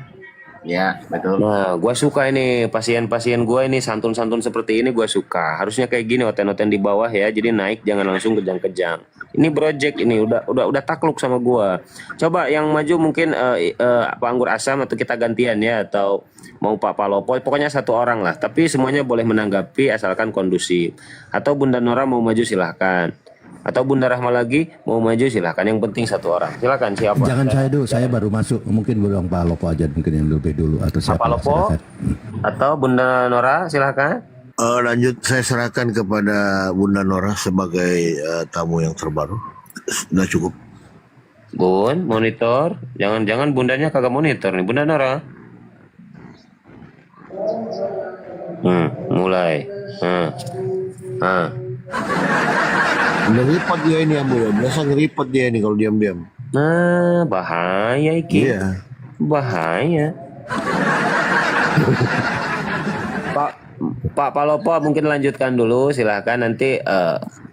Ya, betul. Nah, gue suka ini pasien-pasien gue ini santun-santun seperti ini gue suka. Harusnya kayak gini oten-oten di bawah ya. Jadi naik jangan langsung kejang-kejang. Ini project ini udah takluk sama gue. Coba yang maju mungkin Pak Anggur Asam atau kita gantian ya atau mau Pak Palopo. Pokoknya satu orang lah. Tapi semuanya boleh menanggapi asalkan kondusif. Atau Bunda Nora mau maju silahkan. Atau Bunda Rahma lagi mau maju silahkan. Yang penting satu orang. Silahkan siapa? Jangan saya dulu, saya baru masuk. Mungkin belum Pak Lopo aja mungkin yang lebih dulu atau siapa? Pak Lopo silakan. atau Bunda Nora silahkan. Lanjut, saya serahkan kepada Bunda Nora sebagai tamu yang terbaru. Sudah cukup. Bun, monitor. Jangan bundanya kagak monitor nih, Bunda Nora. Mulai. Ngeripot dia ini yang mulia. Biasa ngeripot dia ini kalau diam-diam. Nah, bahaya iki. Iya. Bahaya. Pak Palopo mungkin lanjutkan dulu, silahkan nanti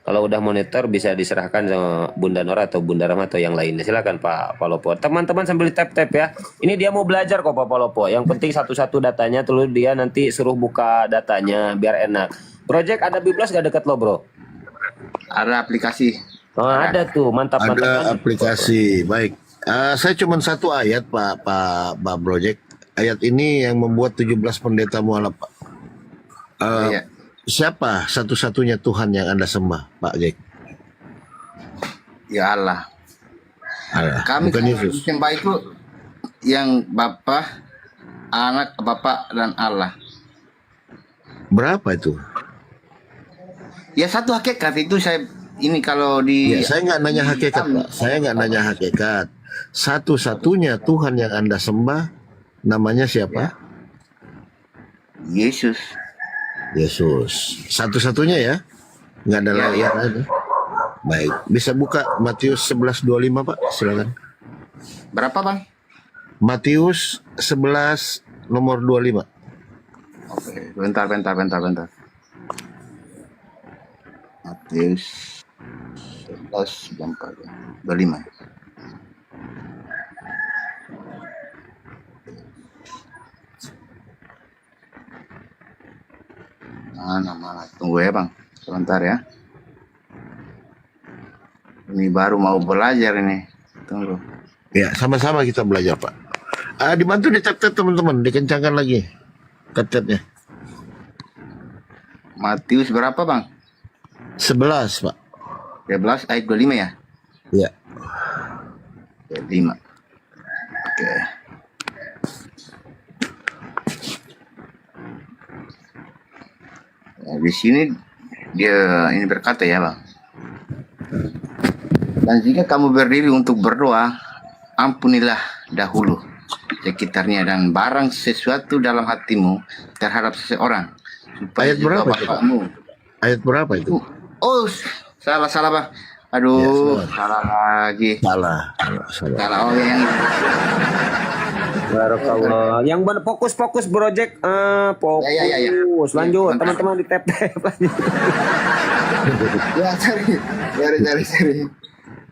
kalau udah monitor bisa diserahkan sama Bunda Nora atau Bunda Rahma atau yang lainnya. Silakan Pak Palopo. Teman-teman sambil tap-tap ya. Ini dia mau belajar kok Pak Palopo. Yang penting satu-satu datanya, terus dia nanti suruh buka datanya biar enak. Project ada Biblas gak deket lo bro? Ada aplikasi. Oh, ada tuh, mantap. Ada aplikasi. Baik. Saya cuma satu ayat Pak Project. Ayat ini yang membuat 17 pendeta mualaf Pak. Iya. Siapa satu-satunya Tuhan yang Anda sembah, Pak Jack? Ya Allah. Allah. Kami Bukan Yesus. sembah itu yang Bapa, Anak, Bapa dan Allah. Berapa itu? Ya satu hakikat itu saya ini kalau di Ya, saya nggak nanya hakikat, Pak. Saya nggak nanya hakikat. Satu-satunya Tuhan yang Anda sembah, namanya siapa? Yesus. Yesus. Satu-satunya ya? Nggak ada Ya, yang lain. Baik. Bisa buka Matius 11:25, Pak? Silakan. Berapa Bang? Matius 11 nomor 25. Oke, bentar. Matius 11:25. Mana? Tunggu ya Bang, sebentar ya. Ini baru mau belajar ini. Tunggu. Ya, sama-sama kita belajar, Pak. Dibantu dicat-cat teman-teman, dikencangkan lagi cat-catnya. Matius berapa Bang? 11, Pak. 11 ayat 25 ya? Ya. Ayat 5. Oke. Ya, di sini dia ini berkata ya Bang. Dan jika kamu berdiri untuk berdoa, ampunilah dahulu sekitarnya dan barang sesuatu dalam hatimu terhadap seseorang. Ayat berapa itu, Pak? Ayat berapa itu? Oh, salah Bang. Aduh, Ya, salah lagi. Salah. Salah oh yang Barakallah. Yang benar fokus project fokus. Ya. Lanjut, Mantap. teman-teman di tap lanjut. Ya, cari.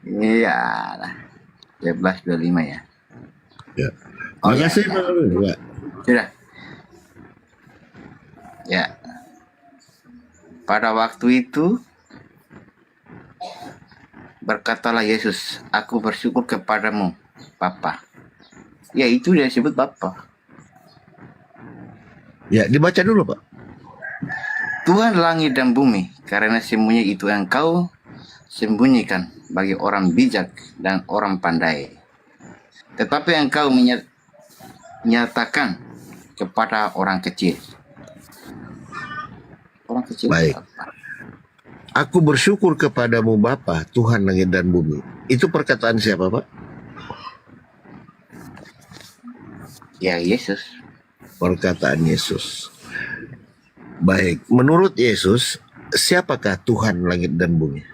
Iya lah. 11:25 ya. Ya. Oh, Terima kasih, ya. Pak. Ya. Sudah. Ya. Pada waktu itu berkatalah Yesus, aku bersyukur kepadamu, Bapa. Ya, itu dia sebut Bapa. Ya, dibaca dulu, Pak. Tuhan langit dan bumi, karena semuanya itu engkau sembunyikan bagi orang bijak dan orang pandai. Tetapi engkau menyatakan kepada orang kecil. Orang kecil. Baik. Aku bersyukur kepadamu Bapa, Tuhan langit dan bumi. Itu perkataan siapa, Pak? Ya, Yesus. Perkataan Yesus. Baik, menurut Yesus, siapakah Tuhan langit dan bumi?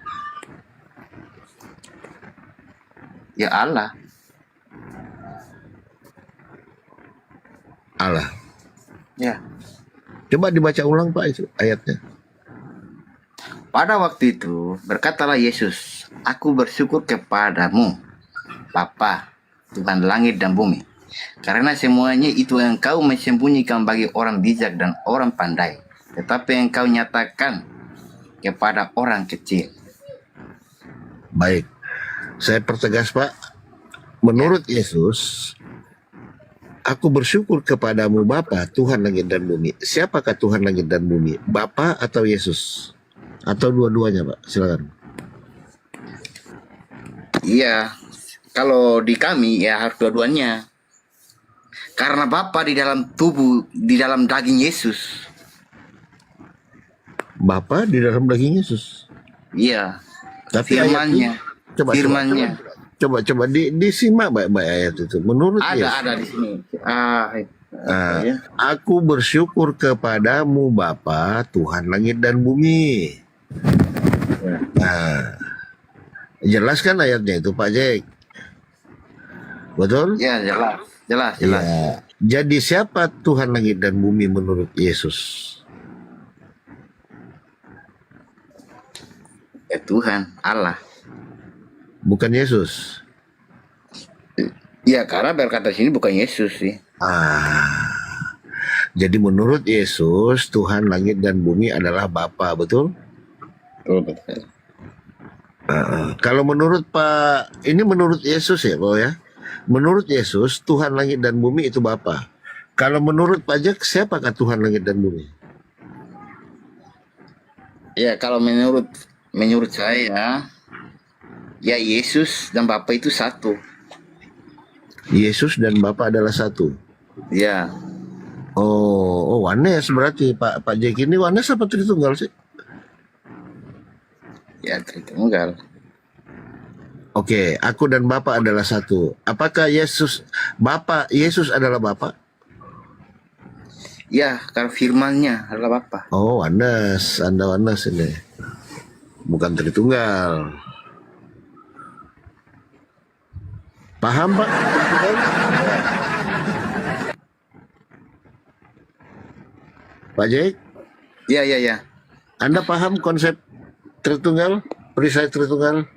Ya Allah. Allah. Ya. Coba dibaca ulang, Pak, itu ayatnya. Pada waktu itu berkatalah Yesus, aku bersyukur kepadamu, Bapa, Tuhan langit dan bumi. Karena semuanya itu engkau menyembunyikan bagi orang bijak dan orang pandai. Tetapi engkau nyatakan kepada orang kecil. Baik, saya pertegas, Pak. Menurut Yesus, aku bersyukur kepadamu Bapa, Tuhan langit dan bumi. Siapakah Tuhan langit dan bumi? Bapa atau Yesus? Atau dua-duanya, Pak? Silakan. Iya, kalau di kami ya harus dua-duanya. Karena Bapa di dalam tubuh, di dalam daging Yesus. Bapa di dalam daging Yesus. Iya. Tapi ayat Firmannya. ini, Firmannya. coba disimak baik-baik ayat itu. Menurut Yesus, Ada di sini. Ya. aku bersyukur kepadamu Bapa, Tuhan langit dan bumi. Nah, jelaskan ayatnya itu Pak Jack. Betul? Ya, jelas. Ya. Jadi siapa Tuhan langit dan bumi menurut Yesus? Tuhan, Allah. Bukan Yesus. Ya, karena berkata sini bukan Yesus sih. Jadi menurut Yesus, Tuhan langit dan bumi adalah Bapa, betul? Betul. Kalau menurut ini menurut Yesus ya, Pak ya. Menurut Yesus, Tuhan langit dan bumi itu Bapa. Kalau menurut Pak Jack, siapakah Tuhan langit dan bumi? Ya, kalau menurut saya, ya Yesus dan Bapa itu satu. Yesus dan Bapa adalah satu. Ya, Oh, oneness berarti Pak Jack ini oneness apa Tritunggal sih? ya Tritunggal. Oke, aku dan Bapa adalah satu. Apakah Yesus adalah Bapa? Ya, kalau firmannya adalah Bapa. Oh, oneness, Anda oneness ini. Bukan Tritunggal. Paham, Pak? Pak Jack, Ya. Anda paham konsep Tritunggal? Perisai Tritunggal?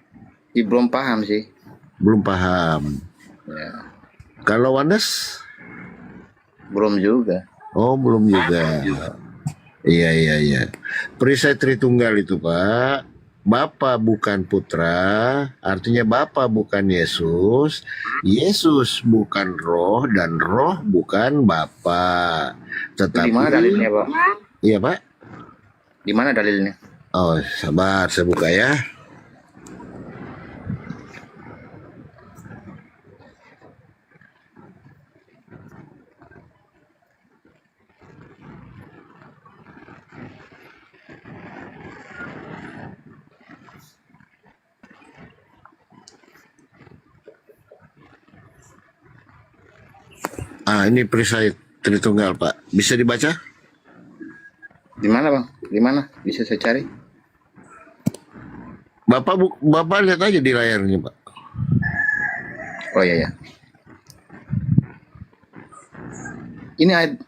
Belum paham sih. Belum paham. Ya, Kalau oneness? belum juga. Oh, belum juga. Iya. Perisai Tritunggal itu, Pak, Bapa bukan Putra, artinya Bapa bukan Yesus, Yesus bukan Roh, dan Roh bukan Bapa. Di mana dalilnya, Pak? Iya, Pak. Di mana dalilnya? Oh, sabar, saya buka ya. Ini perisai Tritunggal, Pak. Bisa dibaca? Di mana, Bang? Di mana? Bisa saya cari? Bapak lihat aja di layarnya, Pak. Oh ya. Ini ayat.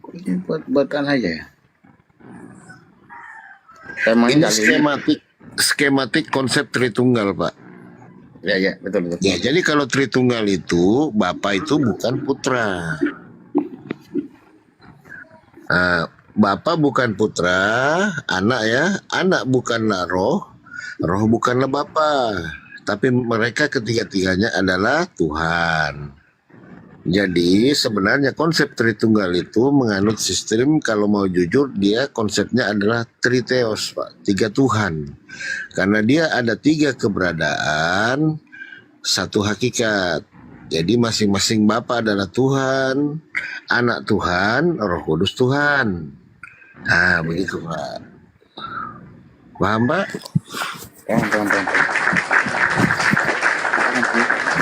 Ini buatan aja ya. Ini skematik konsep Tritunggal, Pak. Ya, betul. Ya, jadi kalau Tritunggal itu Bapa itu bukan Putra. Bapa bukan Putra, Anak ya, Anak bukanlah Roh, Roh bukanlah Bapa. Tapi mereka ketiga-tiganya adalah Tuhan. Jadi sebenarnya konsep Tritunggal itu menganut sistem, kalau mau jujur dia konsepnya adalah Triteos, Pak, 3 Tuhan. Karena dia ada 3 keberadaan, 1 hakikat. Jadi masing-masing Bapa adalah Tuhan, Anak Tuhan, Roh Kudus Tuhan. Nah, begitu, Pak. Paham, Pak? Paham.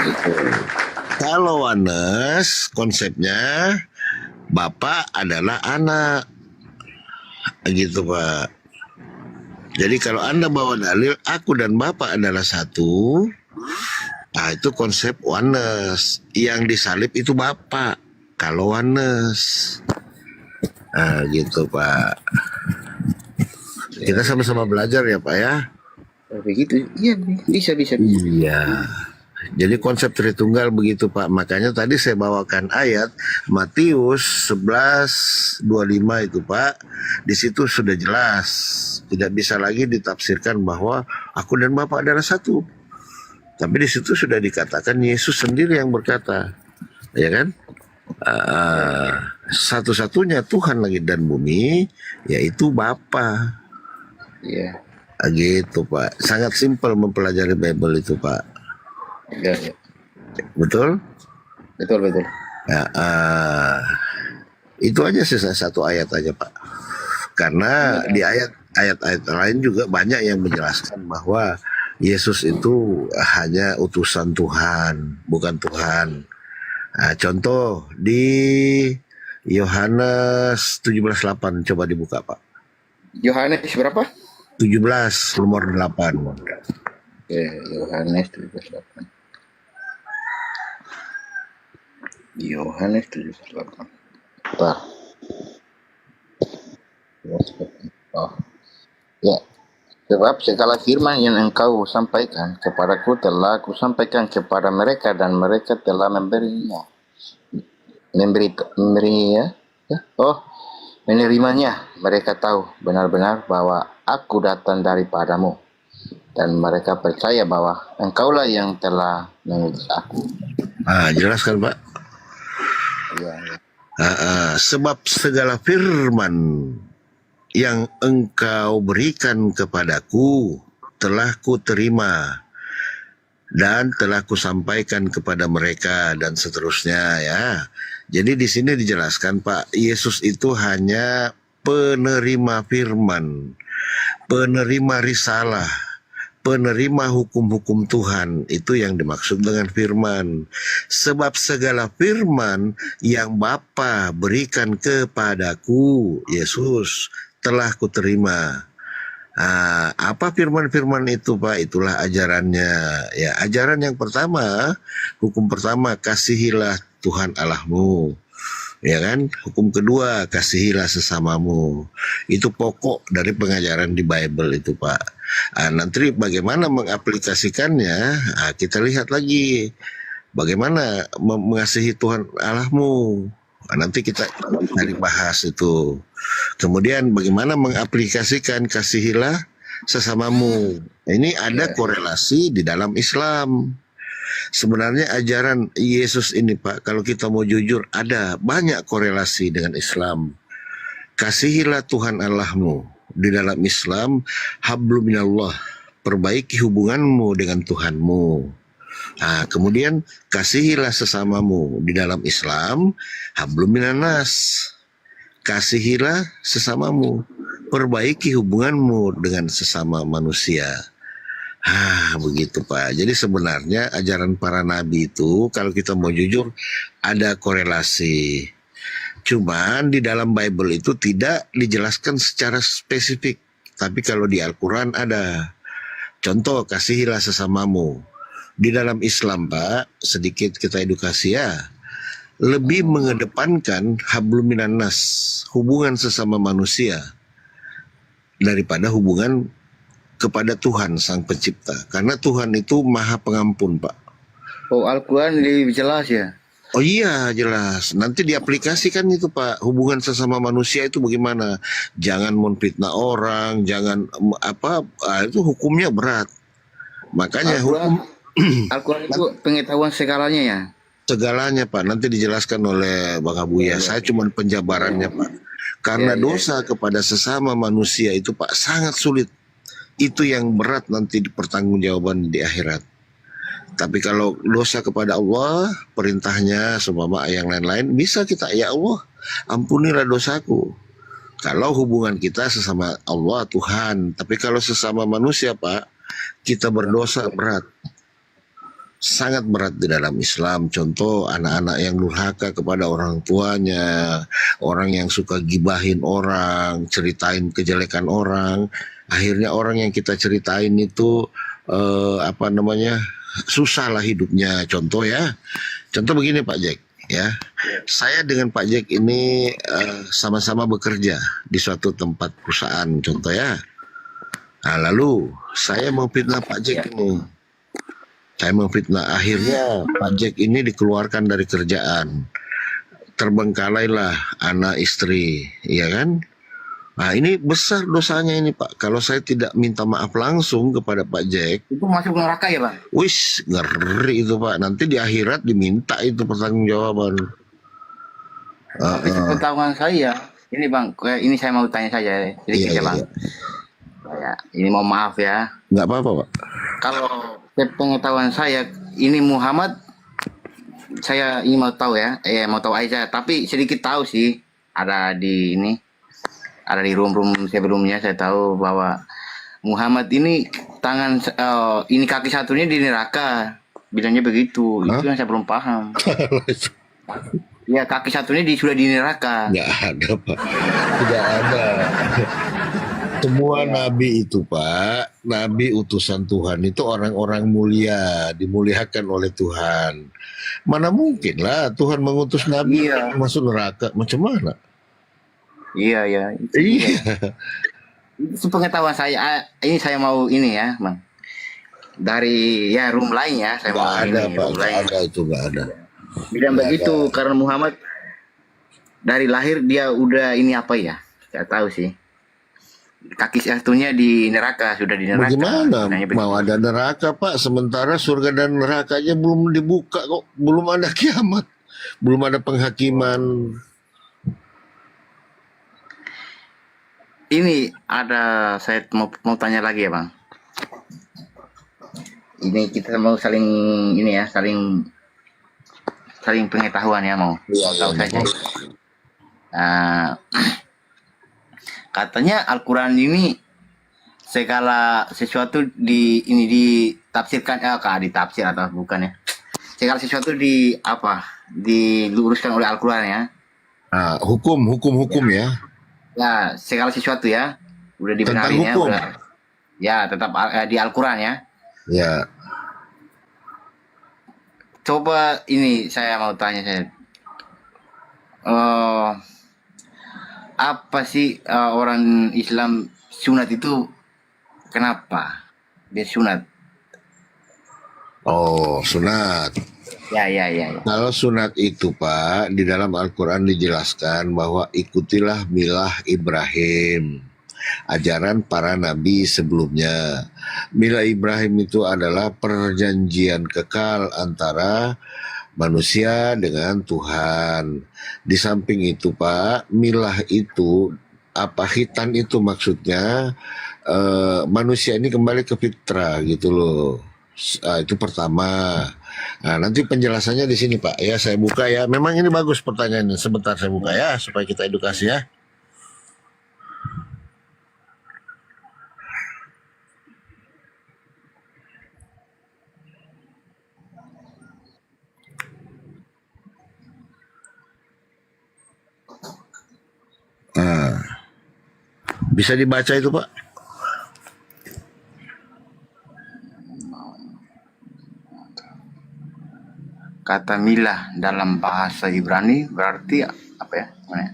Gitu. Kalau oneness konsepnya Bapa adalah anak, gitu, Pak. Jadi kalau Anda bawa dalil aku dan Bapa adalah satu, nah itu konsep oneness. Yang disalib itu Bapa kalau oneness. Nah, gitu, Pak. Kita sama-sama belajar ya, Pak ya. Begitu. Iya, bisa. Iya. Jadi konsep Tritunggal begitu, Pak. Makanya tadi saya bawakan ayat Matius 11:25 itu, Pak. Di situ sudah jelas. Tidak bisa lagi ditafsirkan bahwa aku dan Bapa adalah satu. Tapi di situ sudah dikatakan Yesus sendiri yang berkata. Ya kan? Satu-satunya Tuhan langit dan bumi yaitu Bapa. Iya. Gitu, Pak. Sangat simpel mempelajari Bible itu, Pak. Ya. Betul? Betul. Ya, itu aja sih, satu ayat aja, Pak. Karena di ayat-ayat lain juga banyak yang menjelaskan bahwa Yesus itu hanya utusan Tuhan, bukan Tuhan. Nah, contoh di Yohanes 17:8, coba dibuka Pak. Yohanes berapa? 17 nomor 8. Oke, Yohanes 17:8. Yohanes 17:8. Bentar. Oh. Ya. Sebab segala firman yang engkau sampaikan kepadaku telah aku sampaikan kepada mereka dan mereka telah menerimanya. Mereka tahu benar-benar bahwa aku datang daripadamu dan mereka percaya bahwa engkaulah yang telah mengutus aku. Jelaskan Pak. Ya. Sebab segala firman yang engkau berikan kepadaku telah kuterima dan telah kusampaikan kepada mereka dan seterusnya ya. Jadi di sini dijelaskan Pak, Yesus itu hanya penerima firman, penerima risalah, penerima hukum-hukum Tuhan. Itu yang dimaksud dengan firman. Sebab segala firman yang Bapa berikan kepadaku, Yesus, telah kuterima. Apa firman-firman itu Pak? Itulah ajarannya. Ya, ajaran yang pertama, hukum pertama, kasihilah Tuhan Allahmu. Ya kan? Hukum kedua, kasihilah sesamamu. Itu pokok dari pengajaran di Bible itu Pak. Nanti bagaimana mengaplikasikannya, kita lihat lagi. Bagaimana mengasihi Tuhan Allahmu. Nanti kita bahas itu. Kemudian bagaimana mengaplikasikan kasihilah sesamamu. Ini ada korelasi di dalam Islam. Sebenarnya ajaran Yesus ini Pak, kalau kita mau jujur, ada banyak korelasi dengan Islam. Kasihilah Tuhan Allahmu. Di dalam Islam, hablum minallah, perbaiki hubunganmu dengan Tuhanmu. Kemudian kasihilah sesamamu. Di dalam Islam, hablum minannas, kasihilah sesamamu, perbaiki hubunganmu dengan sesama manusia. Begitu Pak. Jadi sebenarnya ajaran para nabi itu kalau kita mau jujur ada korelasi. Cuman di dalam Bible itu tidak dijelaskan secara spesifik. Tapi kalau di Al-Quran ada. Contoh, kasihilah sesamamu. Di dalam Islam Pak, sedikit kita edukasi ya. Lebih mengedepankan hablum minannas, hubungan sesama manusia, daripada hubungan kepada Tuhan Sang Pencipta. Karena Tuhan itu Maha Pengampun Pak. Oh, Al-Quran lebih jelas ya? Oh iya jelas. Nanti diaplikasikan itu Pak. Hubungan sesama manusia itu bagaimana? Jangan memfitnah orang, jangan itu hukumnya berat. Makanya Al-Quran itu pengetahuan segalanya ya? Segalanya Pak. Nanti dijelaskan oleh Bang Abuya. Saya cuma penjabarannya Pak. Karena dosa kepada sesama manusia itu Pak sangat sulit. Itu yang berat nanti di pertanggungjawaban di akhirat. Tapi kalau dosa kepada Allah, perintahnya seumpama yang lain-lain, bisa kita, ya Allah, ampunilah dosaku. Kalau hubungan kita sesama Allah, Tuhan. Tapi kalau sesama manusia Pak, kita berdosa berat. Sangat berat di dalam Islam. Contoh anak-anak yang durhaka kepada orang tuanya, orang yang suka gibahin orang, ceritain kejelekan orang. Akhirnya orang yang kita ceritain itu susah lah hidupnya. Contoh begini Pak Jack ya. Saya dengan Pak Jack ini sama-sama bekerja di suatu tempat perusahaan contoh ya. Lalu saya memfitnah Pak Jack ini. Saya memfitnah, akhirnya Pak Jack ini dikeluarkan dari kerjaan. Terbengkalailah anak istri, ya kan? Ini besar dosanya ini Pak. Kalau saya tidak minta maaf langsung kepada Pak Jack, itu masuk neraka ya Bang? Wis, ngeri itu Pak. Nanti di akhirat diminta itu pertanggungjawaban. Tapi sepengetahuan saya, ini Bang, ini saya mau tanya saja sedikit ya Bang. Ya, ini mau maaf ya. Nggak apa-apa Pak. Kalau sepengetahuan saya, ini Muhammad, saya ini mau tahu ya, mau tahu aja. Tapi sedikit tahu sih, ada di ini. ada di room-room sebelumnya saya tahu bahwa Muhammad ini ini kaki satunya di neraka. Bilangnya begitu. Itu yang saya belum paham. Ya kaki satunya sudah di neraka. Nggak ada Pak, tidak ada. Semua nabi itu Pak, nabi utusan Tuhan itu orang-orang mulia, dimuliakan oleh Tuhan. Mana mungkin lah Tuhan mengutus nabi masuk neraka, macam mana? Iya. Iya. Itu pengetahuan saya. Ini saya mau ini ya, Bang. Dari ya room lain ya, saya mau Nggak ada ini Pak, room nggak lain. ada itu, nggak ada. Bilang Nggak begitu ada. karena Muhammad dari lahir dia udah ini apa ya? Saya tahu sih. Kaki satunya di neraka, sudah di neraka. Bagaimana Bilangnya begitu. mau ada neraka Pak, sementara surga dan nerakanya belum dibuka kok, belum ada kiamat, belum ada penghakiman. Ini ada saya mau tanya lagi ya, Bang. Ini kita mau saling ini ya, saling pengetahuan ya mau. Iya, Tahu iya, saja. Katanya Al-Quran ini segala sesuatu ditafsirkan ditafsir atau bukan ya? Segala sesuatu diluruskan oleh Al-Quran ya. Nah, hukum ya. Ya, segala sesuatu ya. Udah dibenarin ya, hukum. udah. Ya, tetap di Al-Quran ya. Ya, Coba ini saya mau tanya apa sih orang Islam sunat itu kenapa dia sunat? oh sunat. Ya. Kalau sunat itu Pak, di dalam Al-Quran dijelaskan bahwa ikutilah milah Ibrahim, ajaran para nabi sebelumnya. Milah Ibrahim itu adalah perjanjian kekal antara manusia dengan Tuhan. Di samping itu Pak, milah itu hitan itu maksudnya manusia ini kembali ke fitrah gitu loh. Itu pertama. Nah, nanti penjelasannya di sini Pak. Ya, saya buka ya. Memang ini bagus pertanyaannya. Sebentar saya buka ya supaya kita edukasi ya. Nah, bisa dibaca itu Pak? Kata milah dalam bahasa Ibrani berarti apa ya? Mana ya?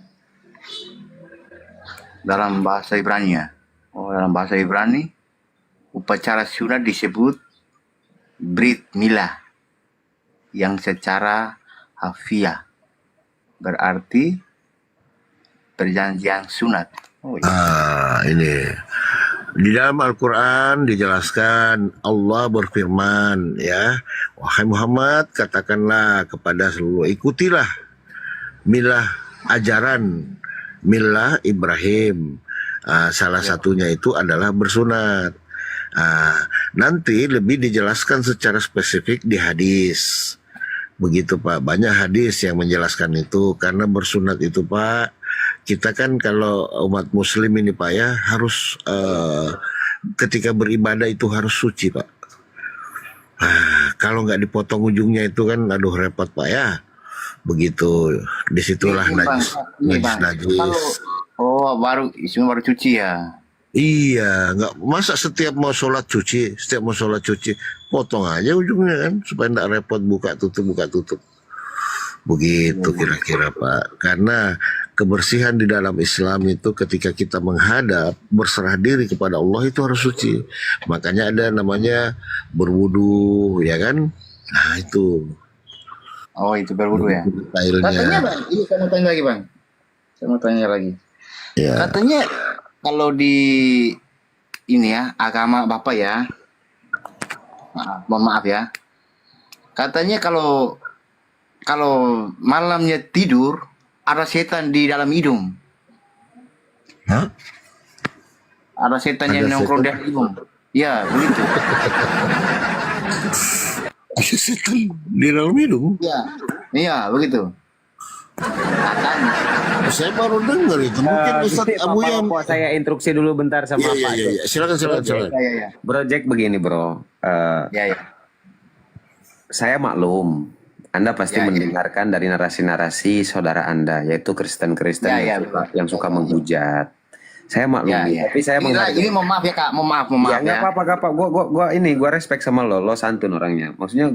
Dalam bahasa Ibrani ya. Dalam bahasa Ibrani upacara sunat disebut Brit Milah yang secara harfiah berarti perjanjian sunat. Ini di dalam Al-Quran dijelaskan Allah berfirman ya, wahai Muhammad katakanlah kepada seluruh ikutilah milah ajaran milah Ibrahim. Salah satunya itu adalah bersunat. Nanti lebih dijelaskan secara spesifik di hadis. Begitu Pak, banyak hadis yang menjelaskan itu. Karena bersunat itu Pak, kita kan kalau umat muslim ini Pak ya, harus ketika beribadah itu harus suci Pak. Kalau nggak dipotong ujungnya itu kan aduh repot Pak ya. Begitu, disitulah najis. Baru cuci ya. Iya, nggak masa setiap mau sholat cuci, potong aja ujungnya kan supaya nggak repot buka tutup. Begitu kira-kira Pak. Karena kebersihan di dalam Islam itu ketika kita menghadap berserah diri kepada Allah itu harus suci. Makanya ada namanya berwudu ya kan. Nah itu. Itu berwudu ya. Detailnya. Katanya Bang, ini saya mau tanya lagi. Ya. Katanya kalau di ini ya agama Bapak ya, maaf ya. Katanya kalau malamnya tidur ada setan di dalam hidung. Hah? Ada setan yang nongkrong di dalam hidung. Ya begitu. Ada setan di dalam hidung? Iya begitu. Saya baru dengar itu. Mungkin Ustaz Abu yang saya instruksi dulu bentar sama Iya, Pak. iya, iya. Silakan. Bro Jack begini bro. Saya maklum. Anda pasti mendengarkan dari narasi-narasi saudara Anda, yaitu Kristen-Kristen yang suka menghujat. Saya maklum, tapi saya menghargai. Ini mohon maaf ya Kak, mohon maaf Ya nggak apa-apa. Gue respect sama lo santun orangnya. Maksudnya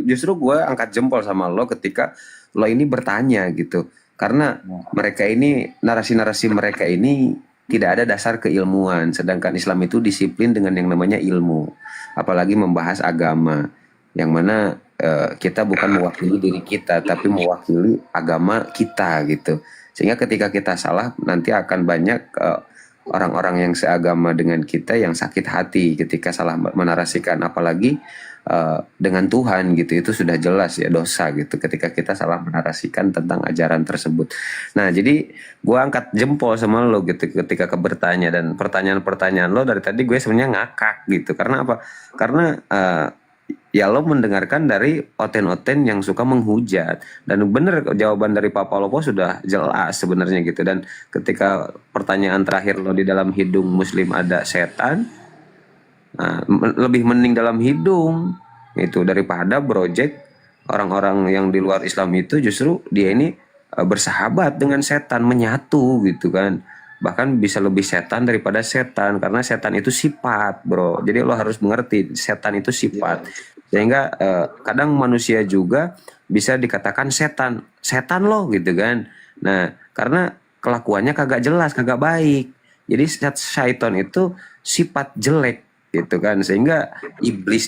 justru gue angkat jempol sama lo ketika lo ini bertanya gitu. Karena mereka ini narasi-narasi mereka ini tidak ada dasar keilmuan, sedangkan Islam itu disiplin dengan yang namanya ilmu, apalagi membahas agama, yang mana kita bukan mewakili diri kita, tapi mewakili agama kita gitu. Sehingga ketika kita salah, nanti akan banyak orang-orang yang seagama dengan kita yang sakit hati ketika salah menarasikan, apalagi dengan Tuhan gitu. Itu sudah jelas ya dosa gitu ketika kita salah menarasikan tentang ajaran tersebut. Nah jadi gue angkat jempol sama lo gitu ketika bertanya, dan pertanyaan-pertanyaan lo dari tadi gue sebenarnya ngakak gitu. Karena apa? Karena ya lo mendengarkan dari oten-oten yang suka menghujat, dan bener jawaban dari Pak Palopo sudah jelas sebenarnya gitu. Dan ketika pertanyaan terakhir lo di dalam hidung muslim ada setan, nah, lebih mending dalam hidung itu daripada project orang-orang yang di luar Islam itu justru dia ini bersahabat dengan setan, menyatu gitu kan. Bahkan bisa lebih setan daripada setan, karena setan itu sifat bro. Jadi lo harus mengerti setan itu sifat. Sehingga kadang manusia juga bisa dikatakan setan lo gitu kan. Nah karena kelakuannya kagak jelas, kagak baik. Jadi syaitan itu sifat jelek gitu kan, sehingga iblis